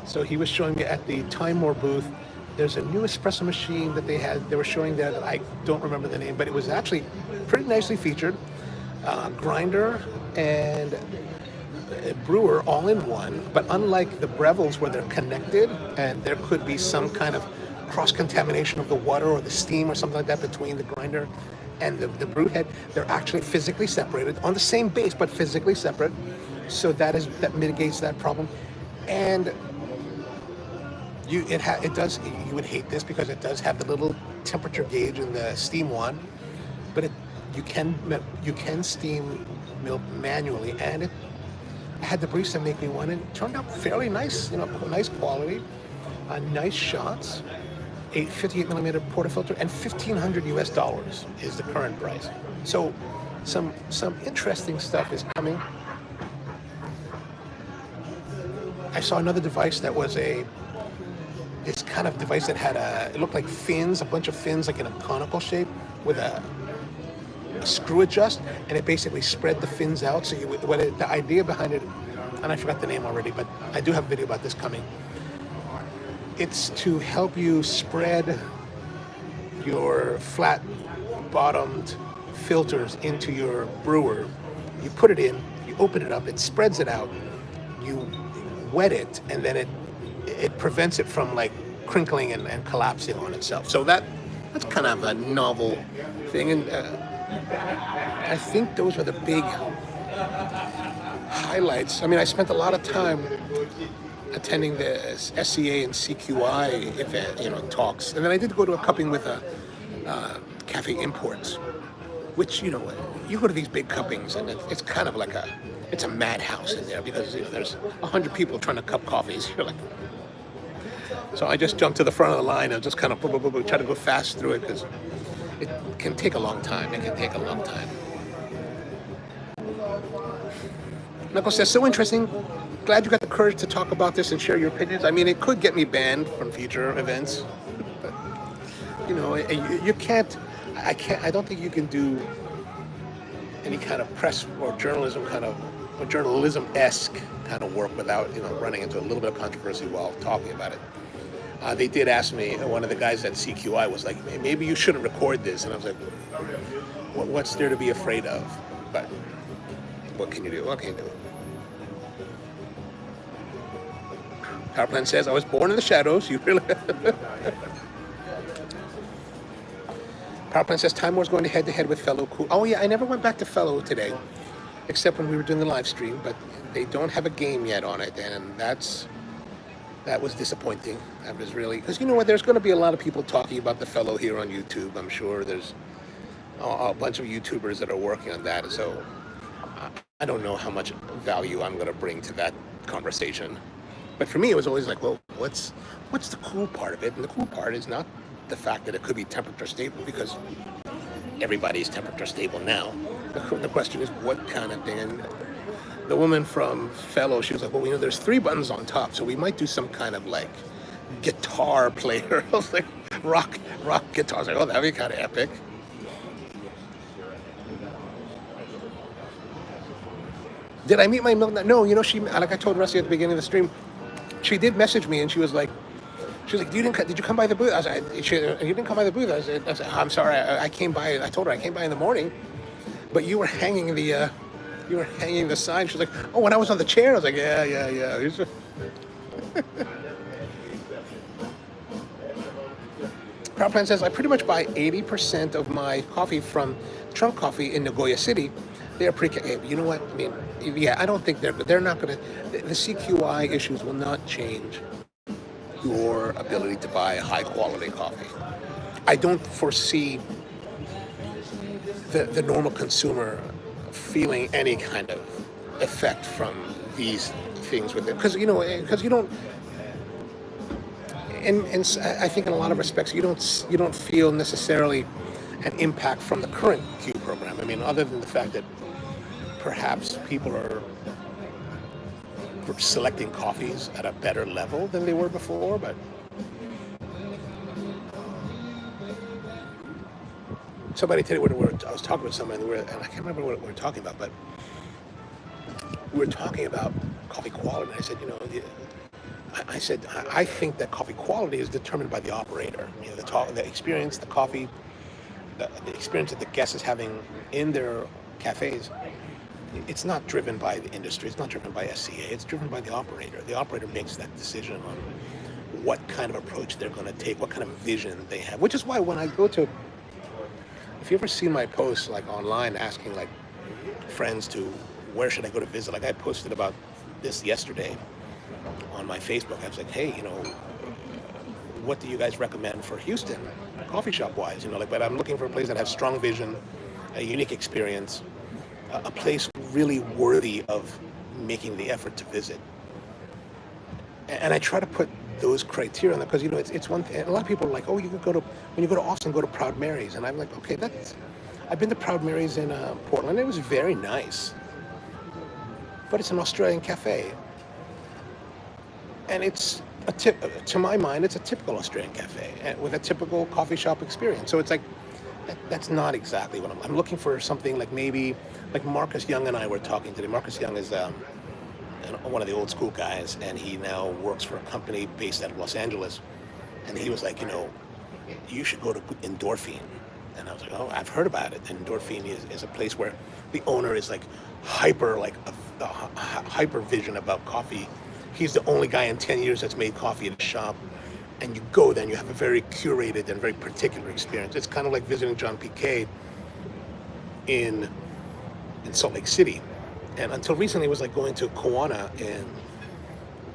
So he was showing me at the Time More booth, there's a new espresso machine that they were showing there that I don't remember the name, but it was actually pretty nicely featured. Grinder and a brewer all in one, but unlike the Breville's where they're connected and there could be some kind of cross-contamination of the water or the steam or something like that between the grinder and the brew head, they're actually physically separated on the same base, but physically separate. So that mitigates that problem. And you would hate this because it does have the little temperature gauge in the steam wand, but you can steam milk manually, and I had the barista make me one, and it turned out fairly nice, nice quality, nice shots. A 58 millimeter portafilter, and $1,500 is the current price. So some interesting stuff is coming. I saw another device that was this kind of device that had it looked like fins, a bunch of fins like in a conical shape with a screw adjust, and it basically spread the fins out. So the idea behind it, and I forgot the name already, but I do have a video about this coming. It's to help you spread your flat bottomed filters into your brewer. You put it in, you open it up, it spreads it out, you wet it, and then it prevents it from like crinkling and collapsing on itself. So that's kind of a novel thing, and I think those are the big highlights. I mean, I spent a lot of time attending the SCA and CQI event, talks, and then I did go to a cupping with a Cafe Imports, which you go to these big cuppings and it's kind of like it's a madhouse in there because there's 100 people trying to cup coffees. You're like, so I just jumped to the front of the line and just kind of try to go fast through it because it can take a long time. Knuckles says, so interesting. Glad you got the courage to talk about this and share your opinions. I mean, it could get me banned from future events. But, you can't, I don't think you can do any kind of press or journalism or journalism-esque kind of work without, running into a little bit of controversy while talking about it. They did ask me, one of the guys at CQI was like, maybe you shouldn't record this. And I was like, what's there to be afraid of? But what can you do? Power Plant says, I was born in the shadows. You really... Power Plant says, Time War's going head-to-head with Fellow Kou. Oh, yeah, I never went back to Fellow today, except when we were doing the live stream, but they don't have a game yet on it, and that was disappointing. That was really... Because you know what? There's going to be a lot of people talking about the Fellow here on YouTube. I'm sure there's a bunch of YouTubers that are working on that, so I don't know how much value I'm going to bring to that conversation. But for me, it was always like, well, what's the cool part of it? And the cool part is not the fact that it could be temperature stable, because everybody's temperature stable now. The question is, what kind of thing? And the woman from Fellow, she was like, well, there's 3 buttons on top, so we might do some kind of like guitar player. I was like, rock guitar. I was like, oh, that'd be kind of epic. Did I meet my milk? No, she, like I told Rusty at the beginning of the stream, she did message me and she was like, did you come by the booth? I was like, you didn't come by the booth. I said, I'm sorry, I came by. I told her I came by in the morning, but you were hanging the sign. She was like, oh, when I was on the chair. I was like, yeah. Power Plant says, I pretty much buy 80% of my coffee from Trunk Coffee in Nagoya City. They are pretty... You know what? I mean, yeah, I don't think they're not going to... The CQI issues will not change your ability to buy high-quality coffee. I don't foresee the normal consumer feeling any kind of effect from these things with it. Because you don't... And I think in a lot of respects, you don't feel necessarily an impact from the current Q program. I mean, other than the fact that perhaps people are selecting coffees at a better level than they were before, but somebody today, I was talking with somebody, and I can't remember what we were talking about, but we were talking about coffee quality. And I said, I think that coffee quality is determined by the operator. The experience, the coffee, the experience that the guest is having in their cafes. It's not driven by the industry. It's not driven by SCA. It's driven by the operator. The operator makes that decision on what kind of approach they're going to take, what kind of vision they have. Which is why when I go to, if you ever seen my posts like online asking like friends to where should I go to visit, like I posted about this yesterday on my Facebook. I was like, hey, what do you guys recommend for Houston, coffee shop wise? But I'm looking for a place that has strong vision, a unique experience, a place really worthy of making the effort to visit. And I try to put those criteria on that because it's one thing. A lot of people are like, oh, you could when you go to Austin, go to Proud Mary's, and I'm like, okay, I've been to Proud Mary's in Portland. It was very nice, but it's an Australian cafe, and it's to my mind, it's a typical Australian cafe with a typical coffee shop experience. So it's like that's not exactly what I'm looking for. Something like maybe like Marcus Young and I were talking today. Marcus Young is one of the old school guys, and he now works for a company based out of Los Angeles. And he was like, you should go to Endorphin. And I was like, oh, I've heard about it. And Dorfini is a place where the owner is like hyper, like a hyper vision about coffee. He's the only guy in 10 years that's made coffee in a shop. And you go there and you have a very curated and very particular experience. It's kind of like visiting John P.K. in Salt Lake City. And until recently, it was like going to Kauana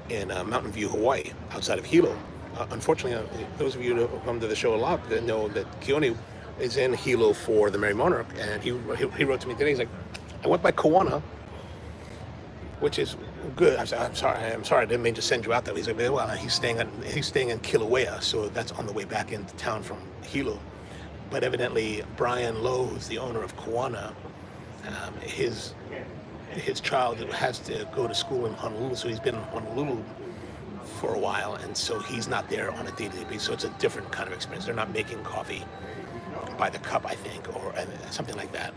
in Mountain View, Hawaii, outside of Hilo. Unfortunately, those of you who come to the show a lot that know that Keone is in Hilo for the Merry Monarch, and he wrote to me today. He's like, I went by Kauana, which is good. I said, I'm sorry, I didn't mean to send you out there. He's like, well, he's staying in Kilauea, so that's on the way back into town from Hilo. But evidently, Brian Lowe, who's the owner of Kauana, his child has to go to school in Honolulu, so he's been in Honolulu for a while, and so he's not there on a day-to-day basis. So it's a different kind of experience. They're not making coffee by the cup, I think, or something like that.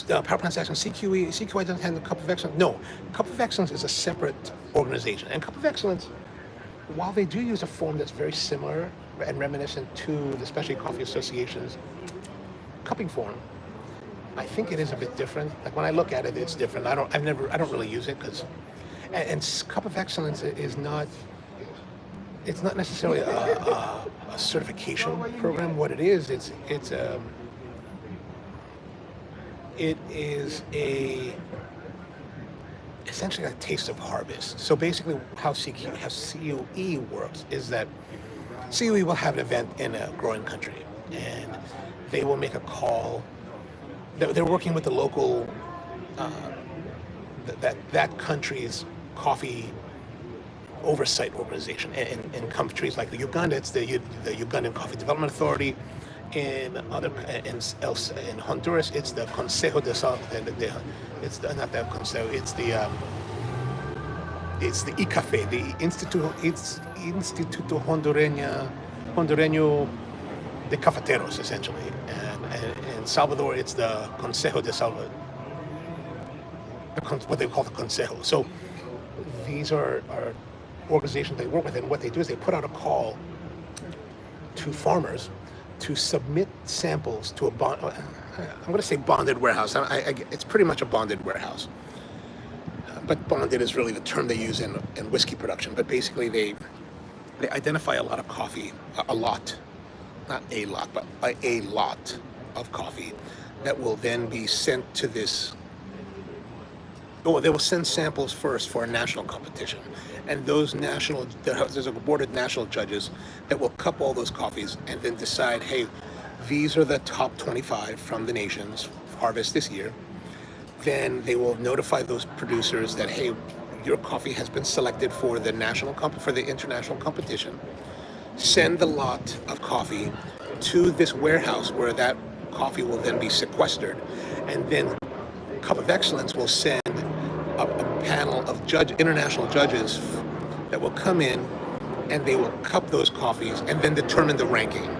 Power Plant Action, CQA doesn't handle Cup of Excellence. No, Cup of Excellence is a separate organization. And Cup of Excellence, while they do use a form that's very similar and reminiscent to the Specialty Coffee Association's cupping form, I think it is a bit different. Like when I look at it, it's different. I don't really use it because, and Cup of Excellence is not. It's not necessarily a certification program. What it is essentially a taste of harvest. So basically, how COE works is that COE will have an event in a growing country, and they will make a call. They're working with the local, that country's coffee oversight organization. In countries like Uganda, it's the Ugandan Coffee Development Authority. In Honduras, it's the Consejo de Sal. It's not the Consejo. It's the ICAFE, the Instituto Hondureño de Cafeteros, essentially. And in Salvador, it's the Consejo de Salvador, what they call the Consejo. So these are organizations they work with, and what they do is they put out a call to farmers to submit samples to I'm going to say bonded warehouse. It's pretty much a bonded warehouse. But bonded is really the term they use in whiskey production. But basically they identify a lot of coffee, a lot, not a lot, but a lot of coffee that will then be sent to this. Oh, they will send samples first for a national competition. And there's a board of national judges that will cup all those coffees and then decide, hey, these are the top 25 from the nation's harvest this year. Then they will notify those producers that, hey, your coffee has been selected for the international competition. Send the lot of coffee to this warehouse where that coffee will then be sequestered. And then Cup of Excellence will send a panel of international judges that will come in, and they will cup those coffees and then determine the ranking.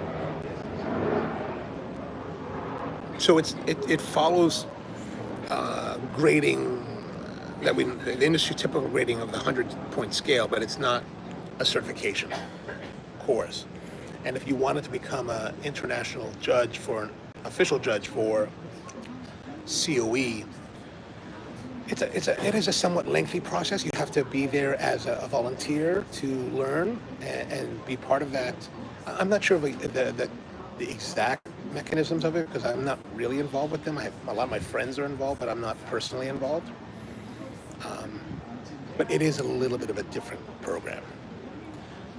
So it follows grading the industry typical grading of the 100-point scale, but it's not a certification course. And if you wanted to become an international judge an official judge for COE, it is a somewhat lengthy process. You have to be there as a volunteer to learn and be part of that. I'm not sure of the exact mechanisms of it because I'm not really involved with them. A lot of my friends are involved, but I'm not personally involved. But it is a little bit of a different program.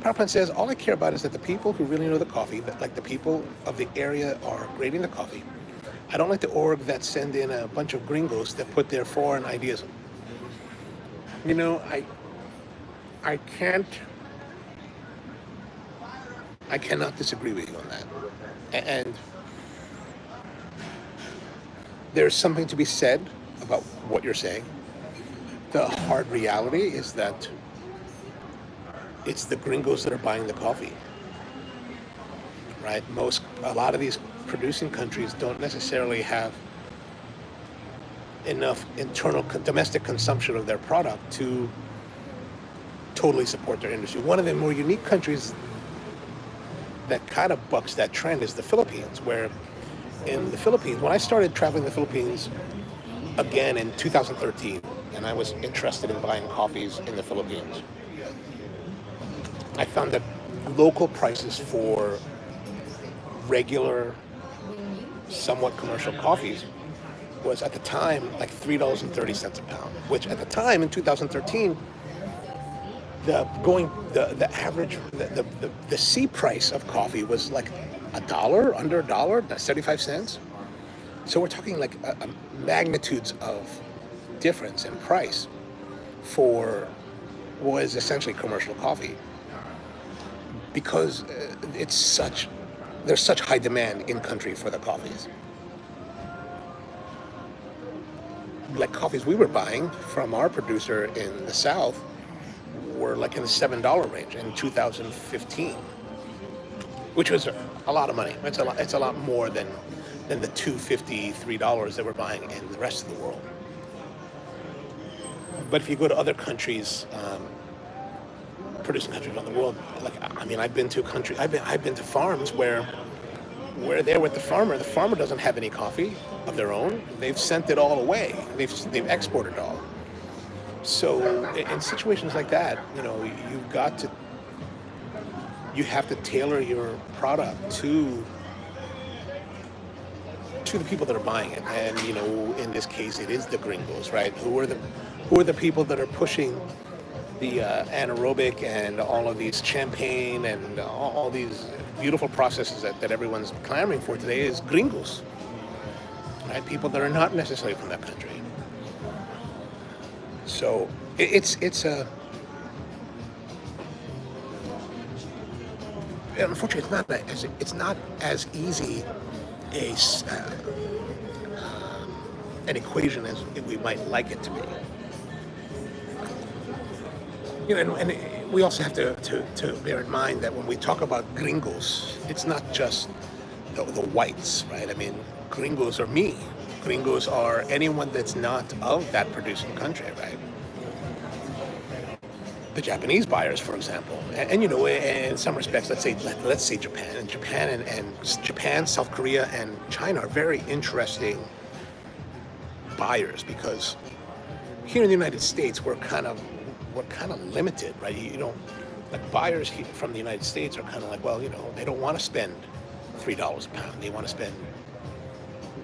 PowerPoint says, all I care about is that the people who really know the coffee, like the people of the area are grading the coffee. I don't like the org that send in a bunch of gringos that put their foreign ideas. You know, I cannot disagree with you on that. And there's something to be said about what you're saying. The hard reality is that it's the gringos that are buying the coffee, right? A lot of these producing countries don't necessarily have enough domestic consumption of their product to totally support their industry. One of the more unique countries that kind of bucks that trend is the Philippines, where in the Philippines, when I started traveling the Philippines again in 2013, and I was interested in buying coffees in the Philippines, I found that local prices for regular, somewhat commercial coffees was at the time like $3.30 a pound, which at the time in 2013, the average the C price of coffee was like under a dollar, 75 cents. So we're talking like magnitudes of difference in price for what is essentially commercial coffee, because there's such high demand in country for the coffees. Like coffees we were buying from our producer in the South were like in the $7 range in 2015, which was a lot of money. It's a lot more than the $2.50, $3 that we're buying in the rest of the world. But if you go to other countries, producing countries around the world, like I mean, I've been to farms where they're with the farmer. The farmer doesn't have any coffee of their own. They've sent it all away. They've exported it all. So in situations like that, you have to tailor your product to the people that are buying it. And in this case, it is the gringos, right? Who are the people that are pushing the anaerobic and all of these champagne and all these beautiful processes that everyone's clamoring for today is gringos, right? People that are not necessarily from that country. So unfortunately it's not as easy an equation as we might like it to be. And we also have to bear in mind that when we talk about gringos, it's not just the whites, right? I mean, gringos are me. Gringos are anyone that's not of that producing country, right? The Japanese buyers, for example, and in some respects, let's say Japan and South Korea and China are very interesting buyers, because here in the United States we're kind of limited, right? Like buyers from the United States are kind of like, well, they don't want to spend $3 a pound. They want to spend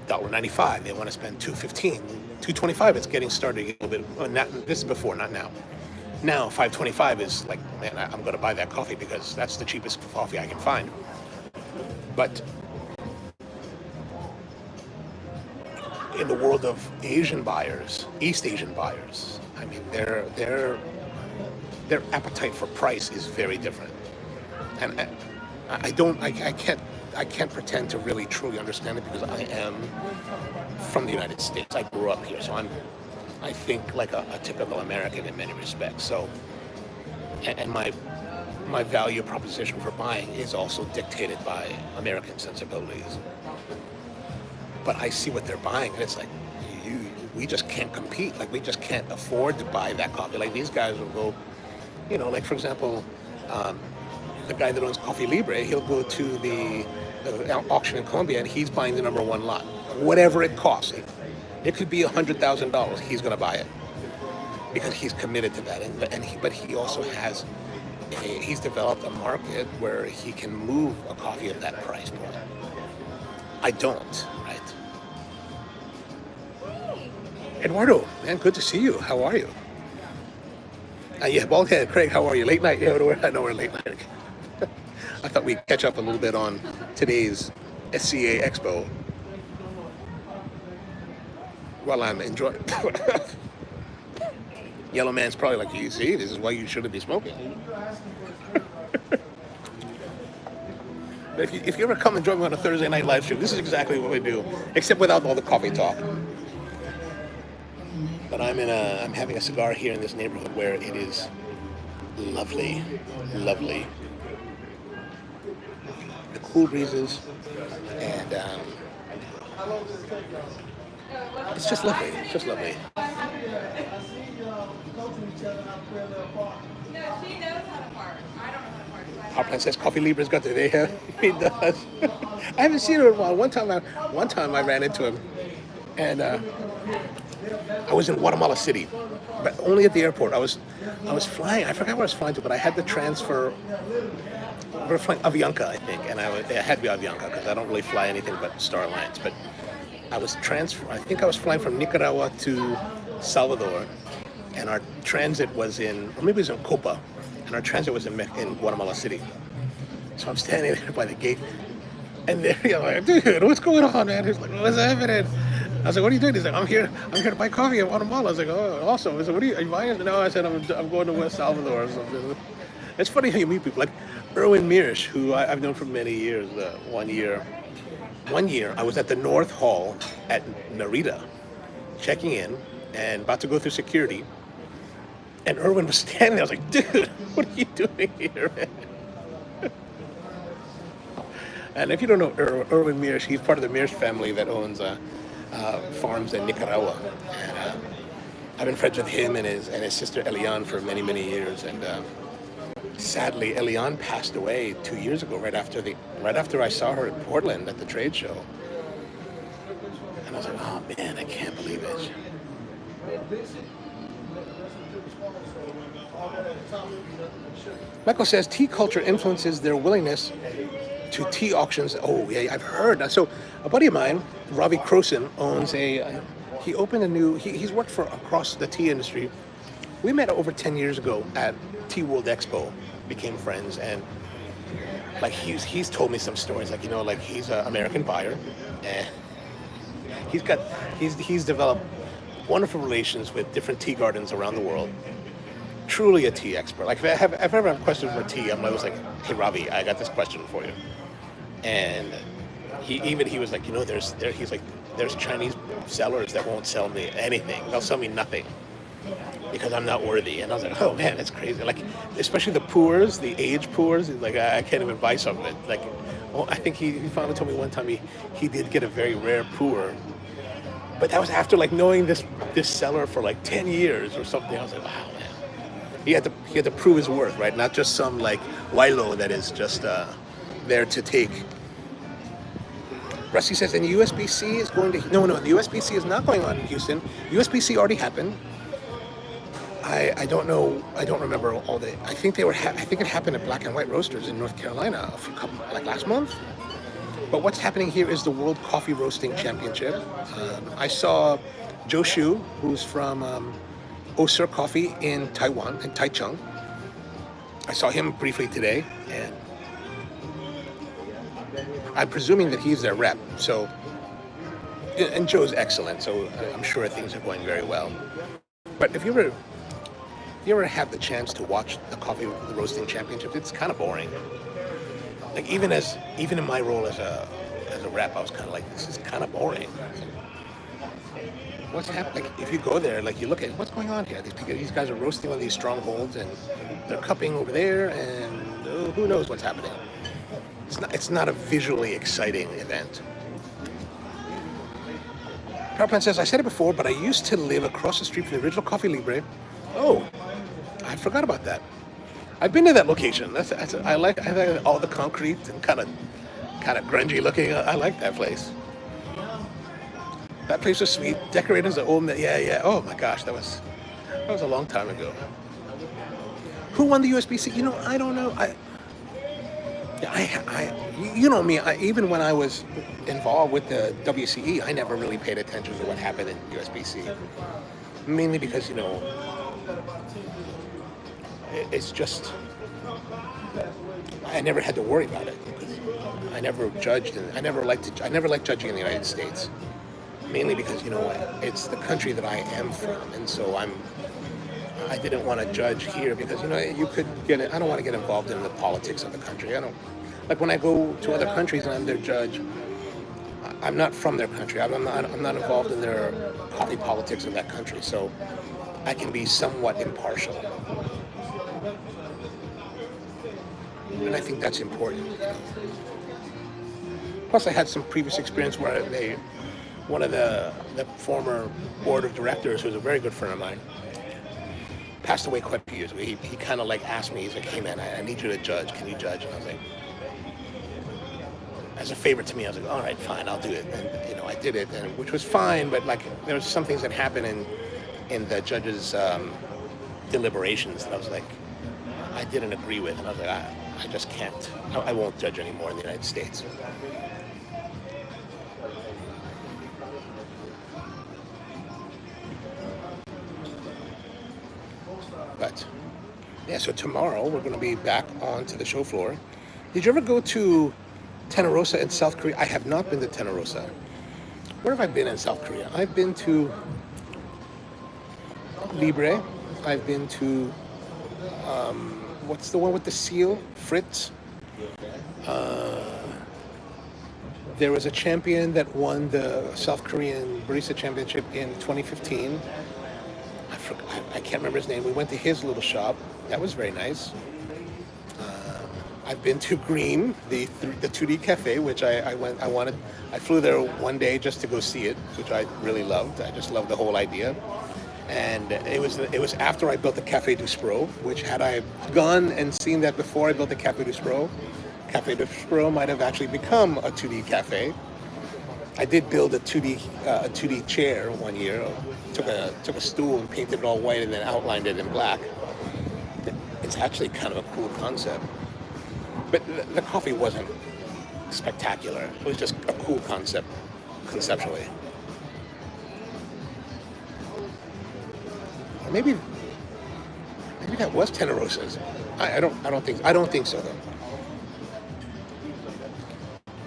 $1.95. They want to spend $2.15, $2.25. It's getting started a little bit. Well, this is before, not now. Now $5.25 is like, man, I'm going to buy that coffee because that's the cheapest coffee I can find. But in the world of Asian buyers, East Asian buyers, I mean, their appetite for price is very different, and I can't pretend to really truly understand it, because I am from the United States. I grew up here, so I think like a typical American in many respects. So, and my value proposition for buying is also dictated by American sensibilities. But I see what they're buying, and it's like, we just can't compete. Like, we just can't afford to buy that coffee. Like, these guys will go, like, for example, the guy that owns Coffee Libre, he'll go to the auction in Colombia, and he's buying the number one lot. Whatever it costs. It could be $100,000. He's going to buy it because he's committed to that. But he also has, he's developed a market where he can move a coffee at that price point. I don't, right? Eduardo, man, good to see you. How are you? Yeah, Baldhead, Craig, how are you? Late night? Yeah, I know we're late night. I thought we'd catch up a little bit on today's SCA Expo. While I'm enjoying. Yellow Man's probably like, you see, this is why you shouldn't be smoking. But if you ever come and join me on a Thursday night live stream, this is exactly what we do, except without all the coffee talk. But I'm having a cigar here in this neighborhood where it is lovely, lovely. The cool breezes, and It's just lovely. It's just lovely. No, she knows how to park. I don't know how to park. So Our plan says Coffee Libre's got the day. He does. I haven't seen him in a while. One time I ran into him, and I was in Guatemala City, but only at the airport. I was flying. I forgot where I was flying to, but I had to transfer. We were flying Avianca, I think, and it had to be Avianca because I don't really fly anything but Star Alliance. But I think I was flying from Nicaragua to Salvador, and our transit was in, or maybe it was in Copa, and our transit was in Guatemala City. So I'm standing there by the gate, and there I'm like, dude, what's going on, man? He's like, what's happening? I was like, what are you doing? He's like, I'm here to buy coffee in Guatemala. I was like, oh, awesome. I said, are you buying it? No, I said, I'm going to West Salvador or something. It's funny how you meet people like Irwin Mir, who I've known for many years. One year, I was at the North Hall at Narita, checking in and about to go through security, and Irwin was standing there. I was like, dude, what are you doing here, man? And if you don't know Irwin Mir, he's part of the Mir family that owns farms in Nicaragua. And I've been friends with him and his sister Elian for many, many years. And sadly, Elian passed away 2 years ago, right after I saw her in Portland at the trade show. And I was like, oh man, I can't believe it. Michael says tea culture influences their willingness to tea auctions. Oh yeah, I've heard. So a buddy of mine, Robbie Croen, owns he opened a new, he's worked for across the tea industry. We met over 10 years ago at Tea World Expo, became friends, and like he's told me some stories, like, you know, like he's an American buyer, and he's developed wonderful relations with different tea gardens around the world. Truly a tea expert. Like if I ever have questions for tea, I'm always like, hey Robbie, I got this question for you. And he was like, you know, there's Chinese sellers that won't sell me anything. They'll sell me nothing because I'm not worthy. And I was like, oh man, that's crazy. Like, especially the pours, the aged pours. Like, I can't even buy some of it. Like, well, I think he finally told me one time he did get a very rare pour, but that was after like knowing this seller for like 10 years or something. I was like, wow, man. He had to prove his worth, right? Not just some like Wilo that is just there to take. Rusty says, and the USBC is going to... No, the USBC is not going on in Houston. USBC already happened. I don't know. I don't remember all the... I think it happened at Black and White Roasters in North Carolina like last month. But what's happening here is the World Coffee Roasting Championship. I saw Joe Shu, who's from Osir Coffee in Taiwan, in Taichung. I saw him briefly today, and I'm presuming that he's their rep. So, and Joe's excellent, so I'm sure things are going very well. But if you ever have the chance to watch the coffee roasting championship, it's kind of boring. Like even in my role as a rep, I was kind of like, this is kind of boring. What's happening? Like, if you go there, like you look at what's going on here. These guys are roasting on these strongholds, and they're cupping over there, and who knows what's happening. It's not a visually exciting event. Powerplant says, I said it before, but I used to live across the street from the original Coffee Libre. Oh, I forgot about that. I've been to that location. I like all the concrete and kind of grungy looking. I like that place. That place was sweet. Decorators are old. Yeah. Oh my gosh, that was a long time ago. Who won the USBC? You know, I don't know. You know me. Even when I was involved with the WCE, I never really paid attention to what happened in USBC. Mainly because, you know, it's just I never had to worry about it. I never judged, and I never liked judging in the United States. Mainly because, you know, it's the country that I am from, and so I didn't want to judge here because, you know, I don't want to get involved in the politics of the country. I don't, like when I go to other countries and I'm their judge, I'm not from their country. I'm not involved in their coffee politics of that country, so I can be somewhat impartial. And I think that's important. Plus, I had some previous experience where one of the former board of directors, who's a very good friend of mine, passed away quite a few years ago. He kind of like asked me, he's like, hey man, I need you to judge. Can you judge? And I was like, as a favor to me, I was like, all right, fine, I'll do it. And you know, I did it, and which was fine. But like, there was some things that happened in the judges' deliberations that I was like, I didn't agree with, and I was like, I just can't. I won't judge anymore in the United States. But yeah, so tomorrow we're going to be back onto the show floor. Did you ever go to Tenerosa in South Korea? I have not been to Tenerosa. Where have I been in South Korea? I've been to Libre. I've been to, what's the one with the seal? Fritz. There was a champion that won the South Korean Barista Championship in 2015. I can't remember his name. We went to his little shop. That was very nice. I've been to Green, the 2D cafe, which I flew there one day just to go see it, which I really loved. I just loved the whole idea. And it was after I built the Café du Spro, which had I gone and seen that before I built the Café du Spro might have actually become a 2D cafe. I did build a 2D chair one year. Took a stool and painted it all white and then outlined it in black. It's actually kind of a cool concept. But the coffee wasn't spectacular. It was just a cool concept conceptually. Maybe that was Tenerosa's. I don't think so though.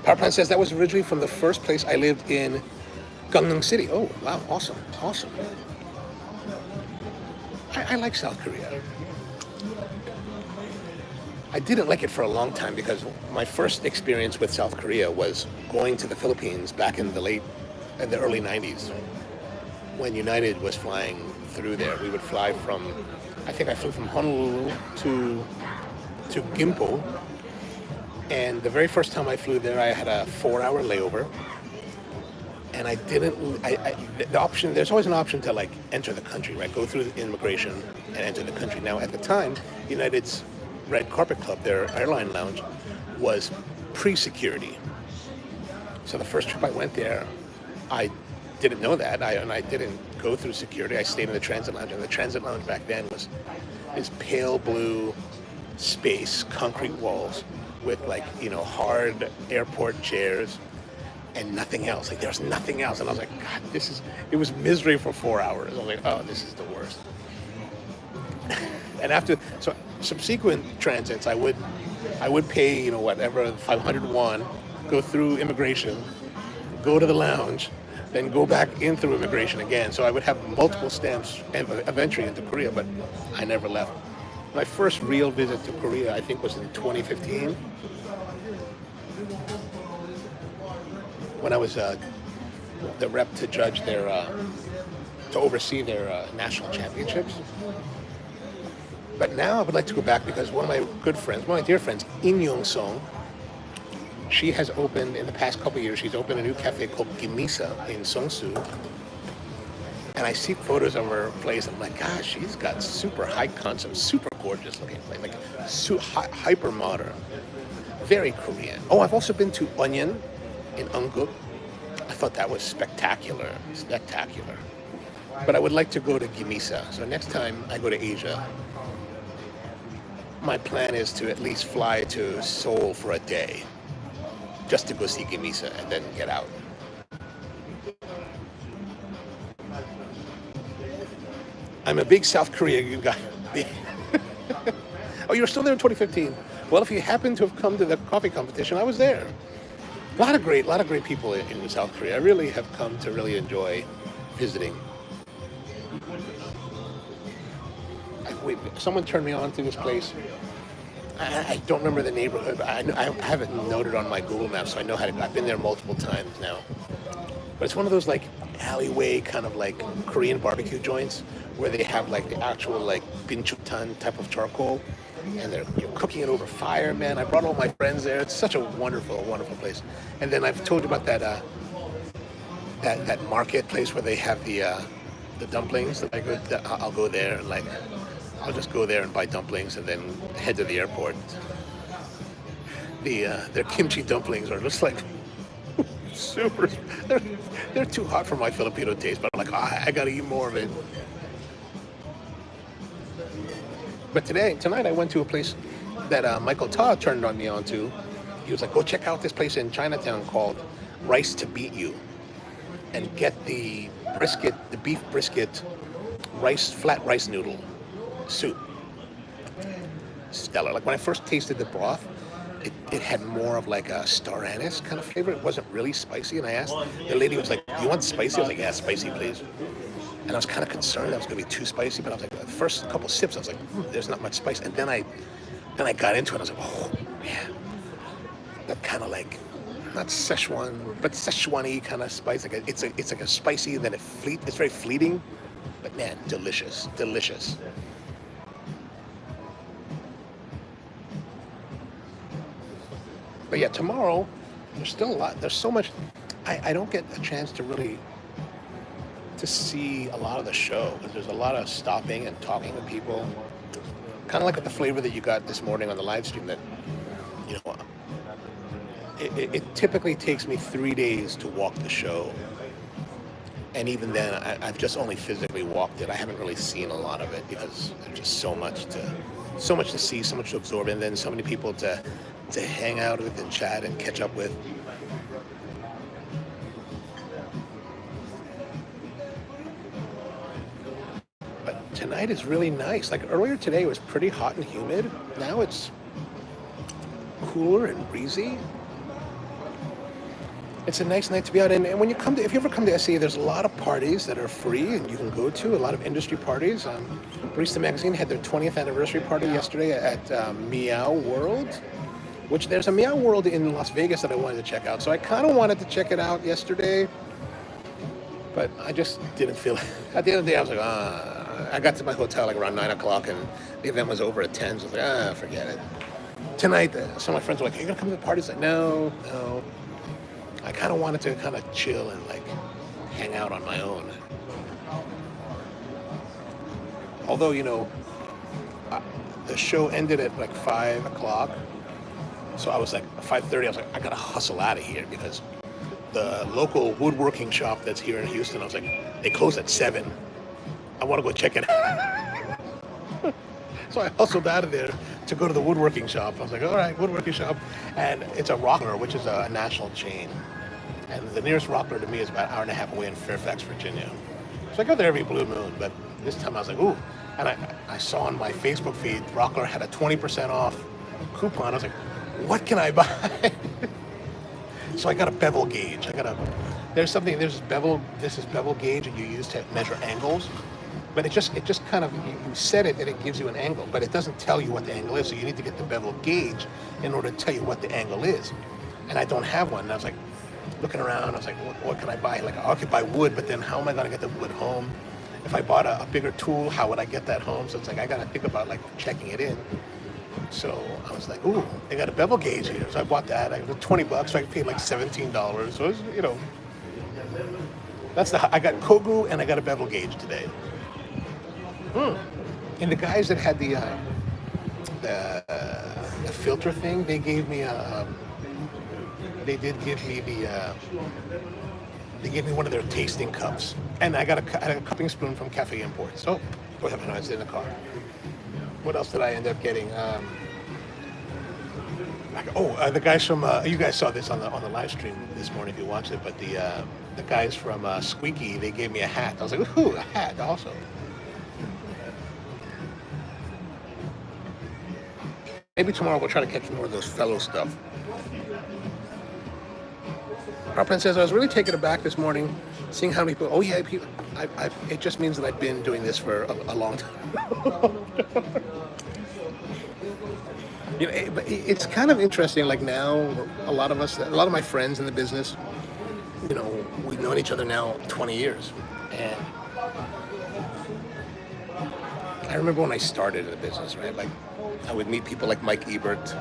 Power Plant says that was originally from the first place I lived in Gangnam City. Oh wow, awesome. I like South Korea. I didn't like it for a long time because my first experience with South Korea was going to the Philippines back in the early 90s when United was flying through there. We would fly from, I think I flew from Honolulu to Gimpo, and the very first time I flew there I had a 4-hour layover, and I didn't, the option, there's always an option to like enter the country, right? Go through the immigration and enter the country. Now at the time, United's Red Carpet Club, their airline lounge, was pre-security. So the first trip I went there, I didn't know that, and I didn't go through security. I stayed in the transit lounge, and the transit lounge back then was this pale blue space, concrete walls with like, you know, hard airport chairs and nothing else. Like there was nothing else, and I was like, God, it was misery for 4 hours. I was like, oh, this is the worst. And after subsequent transits, I would pay, you know, whatever, 500 won, go through immigration, go to the lounge, then go back in through immigration again. So I would have multiple stamps of entry into Korea, but I never left. My first real visit to Korea, I think, was in 2015, when I was the rep to judge to oversee their national championships. But now I would like to go back because one of my good friends, one of my dear friends, In Young Song, she has opened, in the past couple of years, she's opened a new cafe called Gimisa in Seongsu. And I see photos of her place, and I'm like, gosh, she's got super high concept, super gorgeous looking place, like hyper modern, very Korean. Oh, I've also been to Onion in Eungup. I thought that was spectacular. But I would like to go to Gimisa. So next time I go to Asia, my plan is to at least fly to Seoul for a day, just to go see Gimisa and then get out. I'm a big South Korea guy. Oh, you were still there in 2015. Well, if you happen to have come to the coffee competition, I was there. A lot of great people in South Korea. I really have come to really enjoy visiting. Someone turned me on to this place. I don't remember the neighborhood, but I have it noted on my Google Maps, so I know how to. I've been there multiple times now. But it's one of those like alleyway kind of like Korean barbecue joints where they have like the actual like binchuktan type of charcoal, and they're cooking it over fire. Man, I brought all my friends there. It's such a wonderful place. And then I've told you about that that marketplace where they have the dumplings. That I'll go there and like I'll just go there and buy dumplings and then head to the airport. Their kimchi dumplings are just like super. They're too hot for my Filipino taste, but I'm like, I gotta eat more of it. But tonight I went to a place that Michael Todd turned me on to. He was like, go check out this place in Chinatown called Rice to Beat You, and get the beef brisket flat rice noodle soup. Stellar. Like when I first tasted the broth, it had more of like a star anise kind of flavor. It wasn't really spicy. And I asked, the lady was like, do you want spicy? I was like, yeah, spicy, please. And I was kind of concerned that it was going to be too spicy, but I was like, the first couple sips, I was like, there's not much spice. And then I got into it. I was like, oh, man. That kind of like, not Szechuan, but Szechuan-y kind of spice. Like it's like a spicy, then it's very fleeting. But man, delicious, delicious. But yeah, tomorrow, there's still a lot. There's so much. I don't get a chance to really to see a lot of the show. There's a lot of stopping and talking with people. Kind of like the flavor that you got this morning on the live stream. That, you know, it typically takes me 3 days to walk the show. And even then, I've just only physically walked it. I haven't really seen a lot of it because there's just so much to see, so much to absorb, and then so many people to hang out with and chat and catch up with. But tonight is really nice. Like earlier today, it was pretty hot and humid. Now it's cooler and breezy. It's a nice night to be out. And when if you ever come to SCA, there's a lot of parties that are free and you can go to, a lot of industry parties. Barista Magazine had their 20th anniversary party yesterday at Meow World, which there's a Meow World in Las Vegas that I wanted to check out. So I kind of wanted to check it out yesterday, but I just didn't feel it. At the end of the day, I was like, I got to my hotel like around 9 o'clock and the event was over at 10. So I was like, forget it. Tonight, some of my friends were like, are you going to come to the party? I was like, no. I kind of wanted to kind of chill and like hang out on my own. Although, the show ended at like 5 o'clock. So I was like, 5:30, I was like, I gotta hustle out of here because the local woodworking shop that's here in Houston, I was like, they close at 7. I want to go check it out. So I hustled out of there to go to the woodworking shop. I was like, all right, woodworking shop. And it's a Rockler, which is a national chain. And the nearest Rockler to me is about an hour and a half away in Fairfax, Virginia. So I go there every blue moon, but this time I was like, ooh. And I saw on my Facebook feed, Rockler had a 20% off coupon. I was like, what can I buy? So I got a bevel gauge. There's this bevel gauge that you use to measure angles. But it just kind of, you set it and it gives you an angle, but it doesn't tell you what the angle is. So you need to get the bevel gauge in order to tell you what the angle is. And I don't have one. And I was like, looking around, I was like, what can I buy? Like, I could buy wood, but then how am I going to get the wood home? If I bought a bigger tool, how would I get that home? So it's like, I got to think about like checking it in. So I was like, ooh, they got a bevel gauge here. So I bought that. It was $20, so I paid like $17. So it was, I got Kogu and I got a bevel gauge today. And the guys that had the filter thing, they gave me they gave me one of their tasting cups, and I got a cupping spoon from Cafe Imports. Oh, go ahead, it's in the car. What else did I end up getting? The guys from you guys saw this on the live stream this morning if you watched it, but the guys from Squeaky, they gave me a hat. I was like, ooh, a hat also. Maybe tomorrow we'll try to catch more of those fellow stuff. Harpan says, I was really taken aback this morning seeing how many people, people, it just means that I've been doing this for a long time. But it's kind of interesting, like now, a lot of my friends in the business, we've known each other now 20 years. And I remember when I started in the business, right? Like, I would meet people like Mike Ebert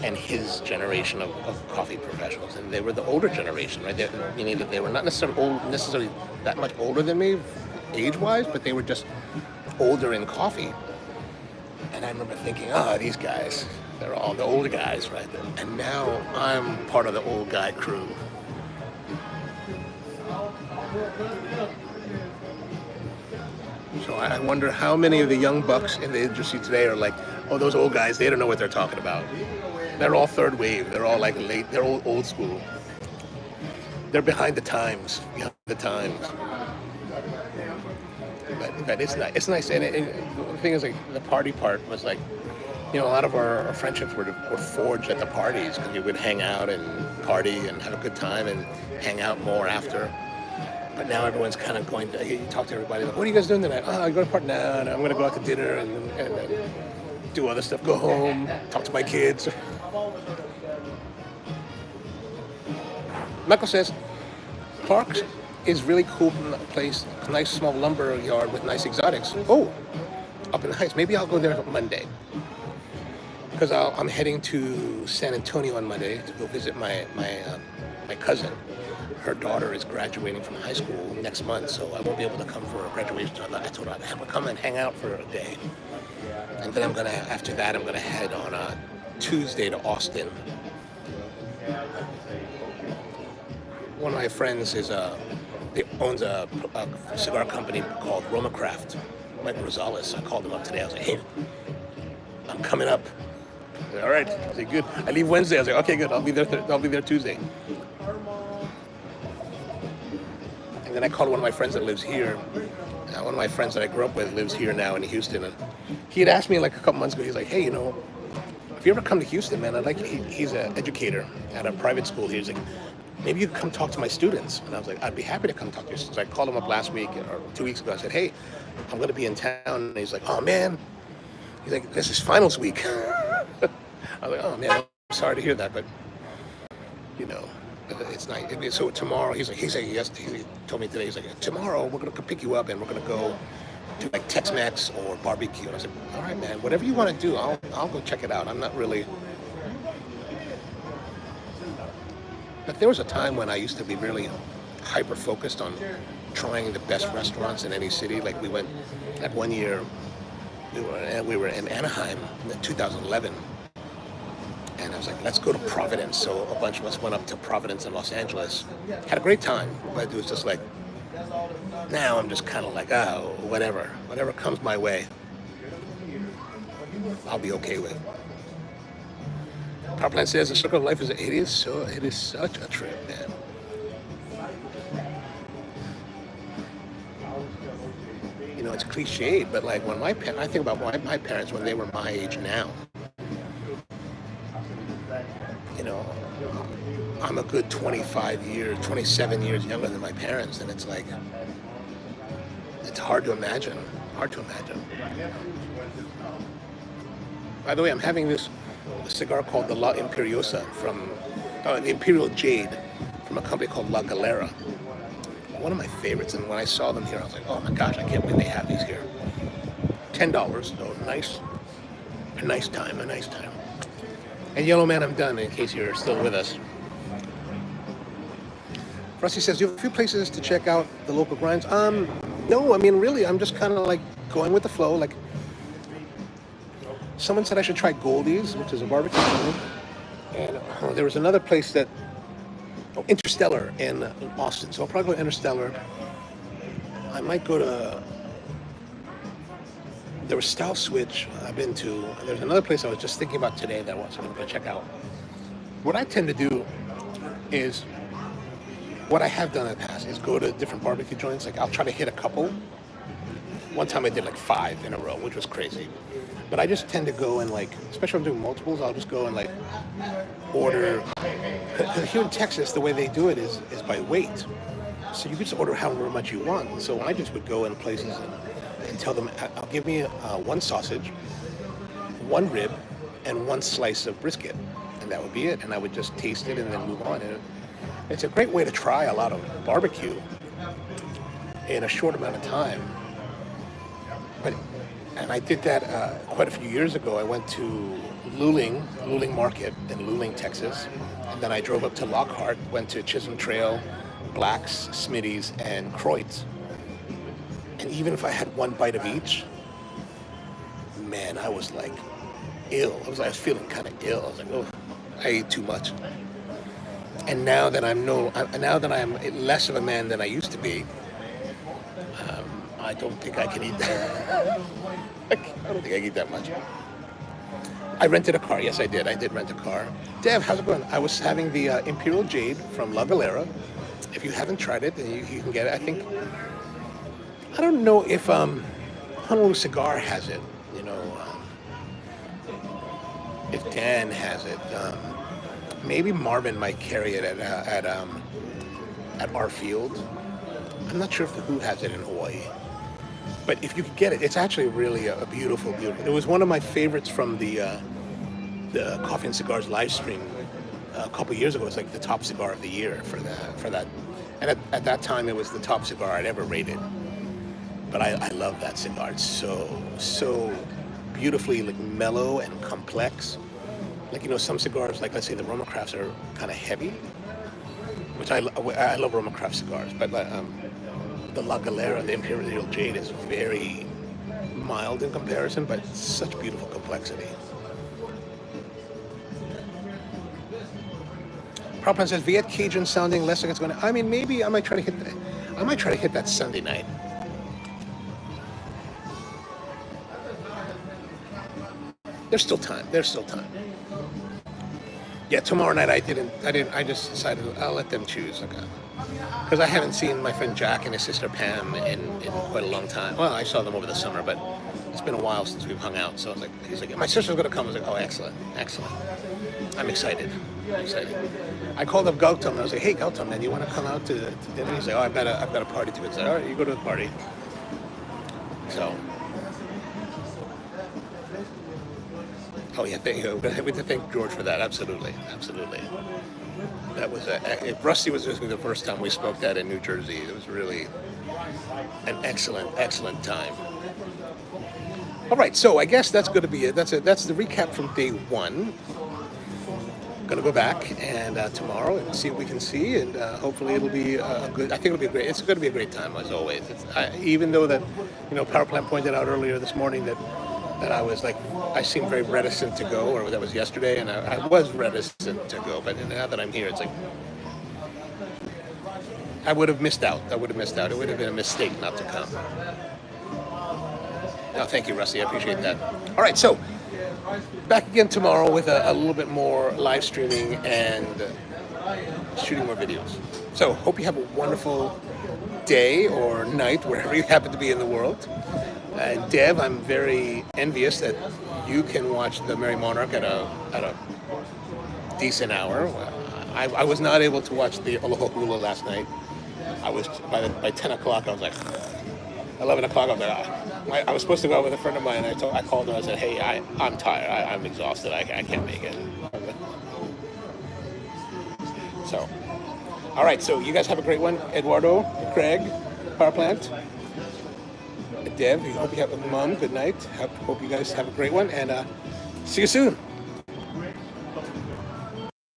and his generation of coffee professionals, and they were the older generation, right? Meaning that they were not necessarily that much older than me, age-wise, but they were just older in coffee. And I remember thinking, these guys, they're all the older guys, right? And now I'm part of the old guy crew. So I wonder how many of the young bucks in the industry today are like, oh, those old guys, they don't know what they're talking about. They're all third wave. They're all like late. They're all old school. They're behind the times. But it's nice. It's nice. And the thing is, like, the party part was like, a lot of our friendships were forged at the parties, because you would hang out and party and have a good time and hang out more after. But now everyone's kind of going to, you talk to everybody, like, what are you guys doing tonight? Oh, I go to party now, and I'm going to go out to dinner and do other stuff, go home, talk to my kids. Michael says, Parks is really cool place, nice small lumber yard with nice exotics. Oh, up in the Heights. Maybe I'll go there on Monday, because I'm heading to San Antonio on Monday to go visit my cousin. Her daughter is graduating from high school next month, so I won't be able to come for her graduation. So I told her I'd have her come and hang out for a day, and then after that I'm gonna head on Tuesday to Austin. One of my friends owns a cigar company called Romacraft, Mike Rosales. I called him up today. I was like, hey, I'm coming up. Said, all right. I said, good. I leave Wednesday. I was like, okay, good. I'll be there Tuesday. And then I called one of my friends that lives here. One of my friends that I grew up with lives here now in Houston. And he had asked me like a couple months ago. He's like, hey, if you ever come to Houston, man, he's an educator at a private school here. He's like, maybe you could come talk to my students. And I was like, I'd be happy to come talk to your students. I called him up last week or 2 weeks ago. I said, hey, I'm going to be in town. And he's like, oh, man. He's like, this is finals week. I was like, oh, man, I'm sorry to hear that, but, it's nice. So tomorrow, he told me today, he's like, tomorrow we're going to pick you up and we're going to go to like Tex-Mex or barbecue. And I said, all right, man, whatever you want to do, I'll go check it out. I'm not really... But there was a time when I used to be really hyper-focused on trying the best restaurants in any city. Like we went, that one year, we were in Anaheim in 2011. And I was like, let's go to Providence. So a bunch of us went up to Providence in Los Angeles. Had a great time, but it was just like, now I'm just kind of like, whatever comes my way, I'll be okay with. Popline says the circle of life it is such a trip, man. It's cliched, but like when I think about my parents when they were my age now, I'm a good 27 years younger than my parents, and it's like, it's hard to imagine. By the way, I'm having this cigar called the La Imperiosa from the Imperial Jade from a company called La Galera. One of my favorites, and when I saw them here, I was like, oh my gosh, I can't believe they have these here. $10, so a nice time. And Yellow Man, I'm done, in case you're still with us. Rusty says, do you have a few places to check out the local grinds? No, I mean, really, I'm just kind of like going with the flow. Like, someone said I should try Goldie's, which is a barbecue joint. And there was another place Interstellar in Austin. So I'll probably go to Interstellar. I might go to, there was Style Switch I've been to. There's another place I was just thinking about today that I was going to go check out. What I tend to do is, what I have done in the past is go to different barbecue joints. Like I'll try to hit a couple. One time I did like 5 in a row, which was crazy. But I just tend to go and like, especially when I'm doing multiples, I'll just go and like order. Here in Texas, the way they do it is by weight. So you can just order however much you want. So I just would go in places and tell them, I'll give me 1 sausage, 1 rib, and 1 slice of brisket. And that would be it. And I would just taste it and then move on. And it's a great way to try a lot of barbecue in a short amount of time. But And I did that quite a few years ago. I went to Luling Market in Luling, Texas. And then I drove up to Lockhart, went to Chisholm Trail, Black's, Smitty's, and Croyd's. And even if I had one bite of each, man, I was like ill. I was feeling kind of ill. I was like, oh, I ate too much. And now that I'm less of a man than I used to be, I don't think I can eat that. I don't think I can eat that much. I rented a car. Yes, I did. I did rent a car. Dev, how's it going? I was having the Imperial Jade from La Galera. If you haven't tried it, then you can get it. I don't know if Honolulu Cigar has it. You know, if Dan has it. Maybe Marvin might carry it at our field. I'm not sure if who has it in Hawaii. But if you could get it, it's actually really a beautiful. It was one of my favorites from the Coffee and Cigars live stream a couple years ago. It was like the top cigar of the year for that. And at that time, it was the top cigar I'd ever rated. But I love that cigar. It's so beautifully like mellow and complex. Like, you know, some cigars, like let's say the Roma Crafts are kind of heavy, which I love Roma Craft cigars. But the La Galera, the Imperial Jade, is very mild in comparison, but such beautiful complexity. Propan says Viet Cajun sounding less like it's going to. I mean, maybe I might try to hit that. I might try to hit that Sunday night. There's still time. Yeah, tomorrow night I just decided I'll let them choose. Because I haven't seen my friend Jack and his sister Pam in quite a long time. Well, I saw them over the summer, but it's been a while since we've hung out. So I was like, he's like, my sister's going to come. I was like, oh, excellent. I'm excited. I called up Gautam and I was like, hey, Gautam, man, you want to come out to dinner? He's like, oh, I've got a party to go. He's like, all right, you go to the party. So. Oh yeah, thank you. We have to thank George for that. Absolutely. That was Rusty was with me the first time we spoke that in New Jersey. It was really an excellent time. All right, so I guess that's going to be it. That's the recap from day one. Going to go back and tomorrow and see what we can see, and hopefully it'll be a good. I think it'll be great. It's going to be a great time as always. Even though that, you know, Power Plant pointed out earlier this morning that I was like, I seemed very reticent to go, or that was yesterday, and I was reticent to go, but now that I'm here, it's like, I would have missed out. It would have been a mistake not to come. No, thank you, Rusty. I appreciate that. All right, so back again tomorrow with a little bit more live streaming and shooting more videos. So hope you have a wonderful day or night, wherever you happen to be in the world. Dev, I'm very envious that you can watch the Merry Monarch at a decent hour. I was not able to watch the Aloha Hula last night. I was by 10 o'clock. I was like 11 o'clock. I was like, I was supposed to go out with a friend of mine. And I called him. I said, hey, I'm tired. I'm exhausted. I can't make it. So, all right. So you guys have a great one, Eduardo, Craig, Power Plant. Dev, I hope you have a mom. Good night. Hope you guys have a great one, and see you soon.